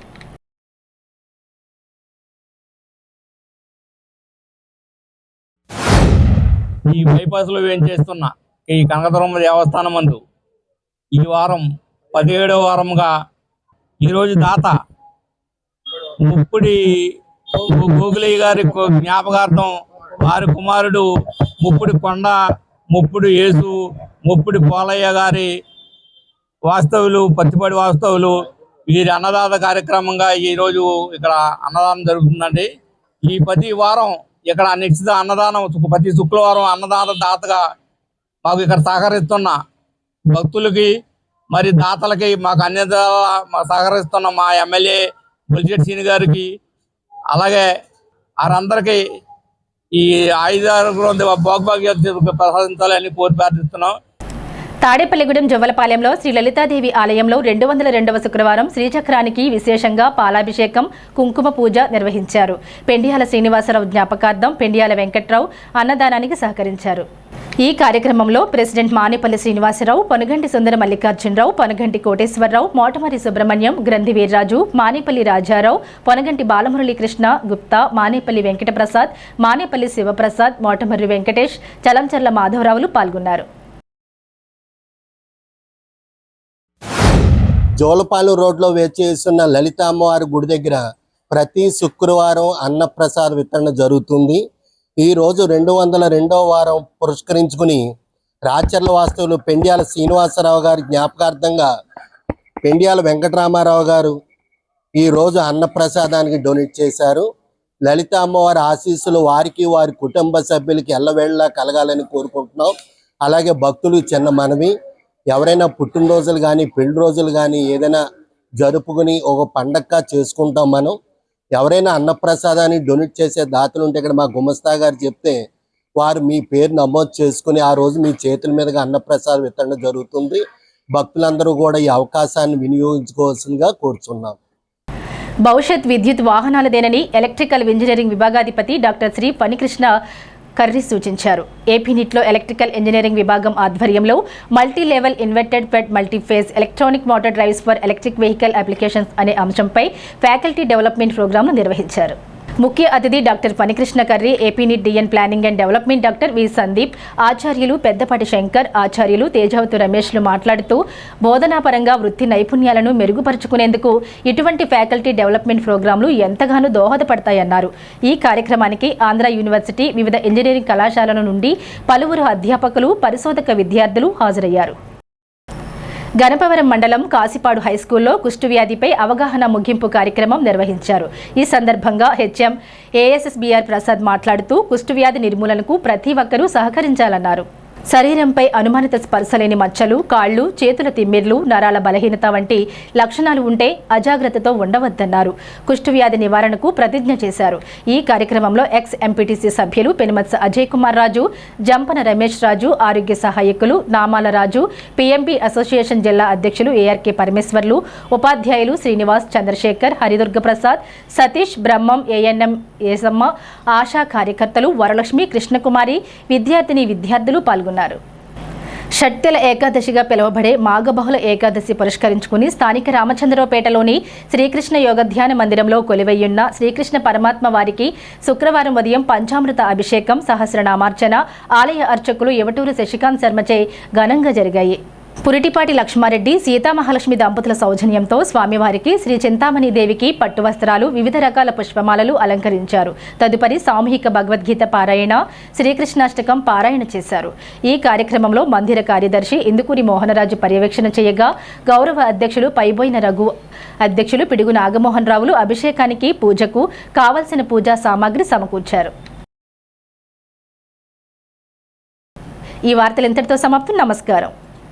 ఈ బైపాస్లో వేయించేస్తున్న ఈ కనకదుర్గమ్మ దేవస్థానం మందు ఈ వారం 17వ వారంగా ఈరోజు దాత ముప్పిడి గోగులయ్య గారి జ్ఞాపకార్థం వారి కుమారుడు ముప్పిడి కొండ, ముప్పిడి యేసు, ముప్పిడి పోలయ్య గారి వాస్తవులు, పత్తిపాడి వాస్తవులు వీరి అన్నదాత కార్యక్రమంగా ఈరోజు ఇక్కడ అన్నదానం జరుగుతుందండి. ఈ ప్రతి వారం ఇక్కడ నిశ్చిత అన్నదానం, ప్రతి శుక్రవారం అన్నదాన దాతగా మాకు ఇక్కడ సహకరిస్తున్న భక్తులకి, మరి దాతలకి, మాకు సహకరిస్తున్న మా ఎమ్మెల్యే బొలిశెట్టి శ్రీని గారికి, అలాగే వారందరికీ ఈ 5-6 భోగభాగ్యాలు ప్రసాదించాలని కోరి ప్రార్థిస్తున్నాం. తాడేపల్లిగూడెం జవ్వలపాలెంలో శ్రీ లలితాదేవి ఆలయంలో 202వ శుక్రవారం శ్రీచక్రానికి విశేషంగా పాలాభిషేకం, కుంకుమ పూజ నిర్వహించారు. పెండియాల శ్రీనివాసరావు జ్ఞాపకార్థం పెండియాల వెంకట్రావు అన్నదానానికి సహకరించారు. ఈ కార్యక్రమంలో ప్రెసిడెంట్ మానేపల్లి శ్రీనివాసరావు, పొనగంటి సుందర మల్లికార్జునరావు, పొనగంటి కోటేశ్వరరావు, మోటమరి సుబ్రహ్మణ్యం, గ్రంథి వీర్రాజు, మానేపల్లి రాజారావు, పొనగంటి బాలమురళీకృష్ణ గుప్తా, మానేపల్లి వెంకటప్రసాద్, మానేపల్లి శివప్రసాద్, మోటమర్రి వెంకటేష్, చలంచర్ల మాధవరావులు పాల్గొన్నారు. జోలపాలెం రోడ్లో వేచేస్తున్న లలిత అమ్మవారి గుడి దగ్గర ప్రతి శుక్రవారం అన్నప్రసాద వితరణ జరుగుతుంది. ఈరోజు 202వ వారం పురస్కరించుకుని రాచర్ల వాస్తవులు పెండియాల శ్రీనివాసరావు గారి జ్ఞాపకార్థంగా పెండియాల వెంకటరామారావు గారు ఈరోజు అన్నప్రసాదానికి డొనేట్ చేశారు. లలిత అమ్మవారి ఆశీస్సులు వారికి, వారి కుటుంబ సభ్యులకి ఎల్లవేళలా కలగాలని కోరుకుంటున్నాం. అలాగే భక్తులు చిన్న మనవి, ఎవరైనా పుట్టినరోజులు కానీ, పెళ్లి రోజులు కానీ ఏదైనా జరుపుకుని ఒక పండగగా చేసుకుంటాం మనం. ఎవరైనా అన్నప్రసాదాన్ని డొనేట్ చేసే దాతలు ఉంటే ఇక్కడ మా గుమస్తా గారు చెప్తే వారు మీ పేరు నమోదు చేసుకుని ఆ రోజు మీ చేతుల మీదుగా అన్నప్రసాదం వితరణ జరుగుతుంది. భక్తులందరూ కూడా ఈ అవకాశాన్ని వినియోగించుకోవాల్సిందిగా కోరుచున్నాం. భవిష్యత్ విద్యుత్ వాహనాలదేనని ఎలక్ట్రికల్ ఇంజనీరింగ్ విభాగాధిపతి డాక్టర్ శ్రీ ఫణికృష్ణ కర్రీ సూచించారు. ఏపీ నిట్లో ఎలక్ట్రికల్ ఇంజనీరింగ్ విభాగం ఆధ్వర్యంలో multi level inverted fed multiphase electronic motor drives for electric vehicle applications అనే అంశంపై ఫ్యాకల్టీ డెవలప్మెంట్ ప్రోగ్రాంను నిర్వహించారు. ముఖ్య అతిథి doctor Phanikrishna Karri, AP NIT dean planning and development doctor V Sandeep, ఆచార్యులు పెద్దపాటి శంకర్, ఆచార్యులు తేజావతు రమేష్లు మాట్లాడుతూ బోధనాపరంగా వృత్తి నైపుణ్యాలను మెరుగుపరుచుకునేందుకు ఇటువంటి ఫ్యాకల్టీ డెవలప్మెంట్ ప్రోగ్రాంలు ఎంతగానో దోహదపడతాయన్నారు. ఈ కార్యక్రమానికి ఆంధ్ర యూనివర్సిటీ, వివిధ ఇంజనీరింగ్ కళాశాలల నుండి పలువురు అధ్యాపకులు, పరిశోధక విద్యార్థులు హాజరయ్యారు. గణపవరం మండలం కాసిపాడు హైస్కూల్లో కుష్ఠవ్యాధిపై అవగాహన ముగింపు కార్యక్రమం నిర్వహించారు. ఈ సందర్భంగా హెచ్ఎం ఏఎస్ఎస్బిఆర్ ప్రసాద్ మాట్లాడుతూ కుష్ఠవ్యాధి నిర్మూలనకు ప్రతి ఒక్కరూ సహకరించాలన్నారు. శరీరంపై అనుమానిత స్పర్శలేని మచ్చలు, కాళ్లు, చేతుల తిమ్మిర్లు, నరాల బలహీనత వంటి లక్షణాలు ఉంటే అజాగ్రత్తతో ఉండవద్దన్నారు. కుష్ఠవ్యాధి నివారణకు ప్రతిజ్ఞ చేశారు. ఈ కార్యక్రమంలో ఎక్స్ ఎంపీటీసీ సభ్యులు పెనుమత్స అజయ్ కుమార్ రాజు, జంపన రమేష్ రాజు, ఆరోగ్య సహాయకులు నామాల రాజు, పిఎంపి అసోసియేషన్ జిల్లా అధ్యక్షులు ఏఆర్కే పరమేశ్వర్లు, ఉపాధ్యాయులు శ్రీనివాస్, చంద్రశేఖర్, హరిదుర్గ ప్రసాద్, సతీష్, బ్రహ్మం, ఏఎన్ఎం ఏసమ్మ, ఆశా కార్యకర్తలు, వరలక్ష్మి, కృష్ణకుమారి, విద్యార్థులు పాల్గొన్నారు. షట్తిల ఏకాదశిగా పిలువబడే మాఘబహుళ ఏకాదశి పురస్కరించుకుని స్థానిక రామచంద్రరావుపేటలోని శ్రీకృష్ణ యోగ ధ్యాన మందిరంలో కొలువయ్యున్న శ్రీకృష్ణ పరమాత్మ వారికి శుక్రవారం ఉదయం పంచామృత అభిషేకం, సహస్రనామార్చన ఆలయ అర్చకులు యవటూరు శశికాంత్ శర్మచే ఘనంగా జరిగాయి. పురిటిపాటి లక్ష్మారెడ్డి, సీతామహాలక్ష్మి దంపతుల సౌజన్యంతో స్వామివారికి, శ్రీ చింతామణి దేవికి పట్టు వస్త్రాలు, వివిధ రకాల పుష్పమాలలు అలంకరించారు. తదుపరి సామూహిక భగవద్గీత పారాయణ, శ్రీకృష్ణాష్టకం పారాయణ చేశారు. ఈ కార్యక్రమంలో మందిర కార్యదర్శి ఇందుకూరి మోహనరాజు పర్యవేక్షణ చేయగా గౌరవ అధ్యక్షులు పైబోయిన రఘు, అధ్యక్షులు పిడుగు నాగమోహన్ రావులు అభిషేకానికి, పూజకు కావలసిన పూజా సామాగ్రి సమకూర్చారు. ఈ వార్తలు ఇంతటితో సమాప్తం. నమస్కారం.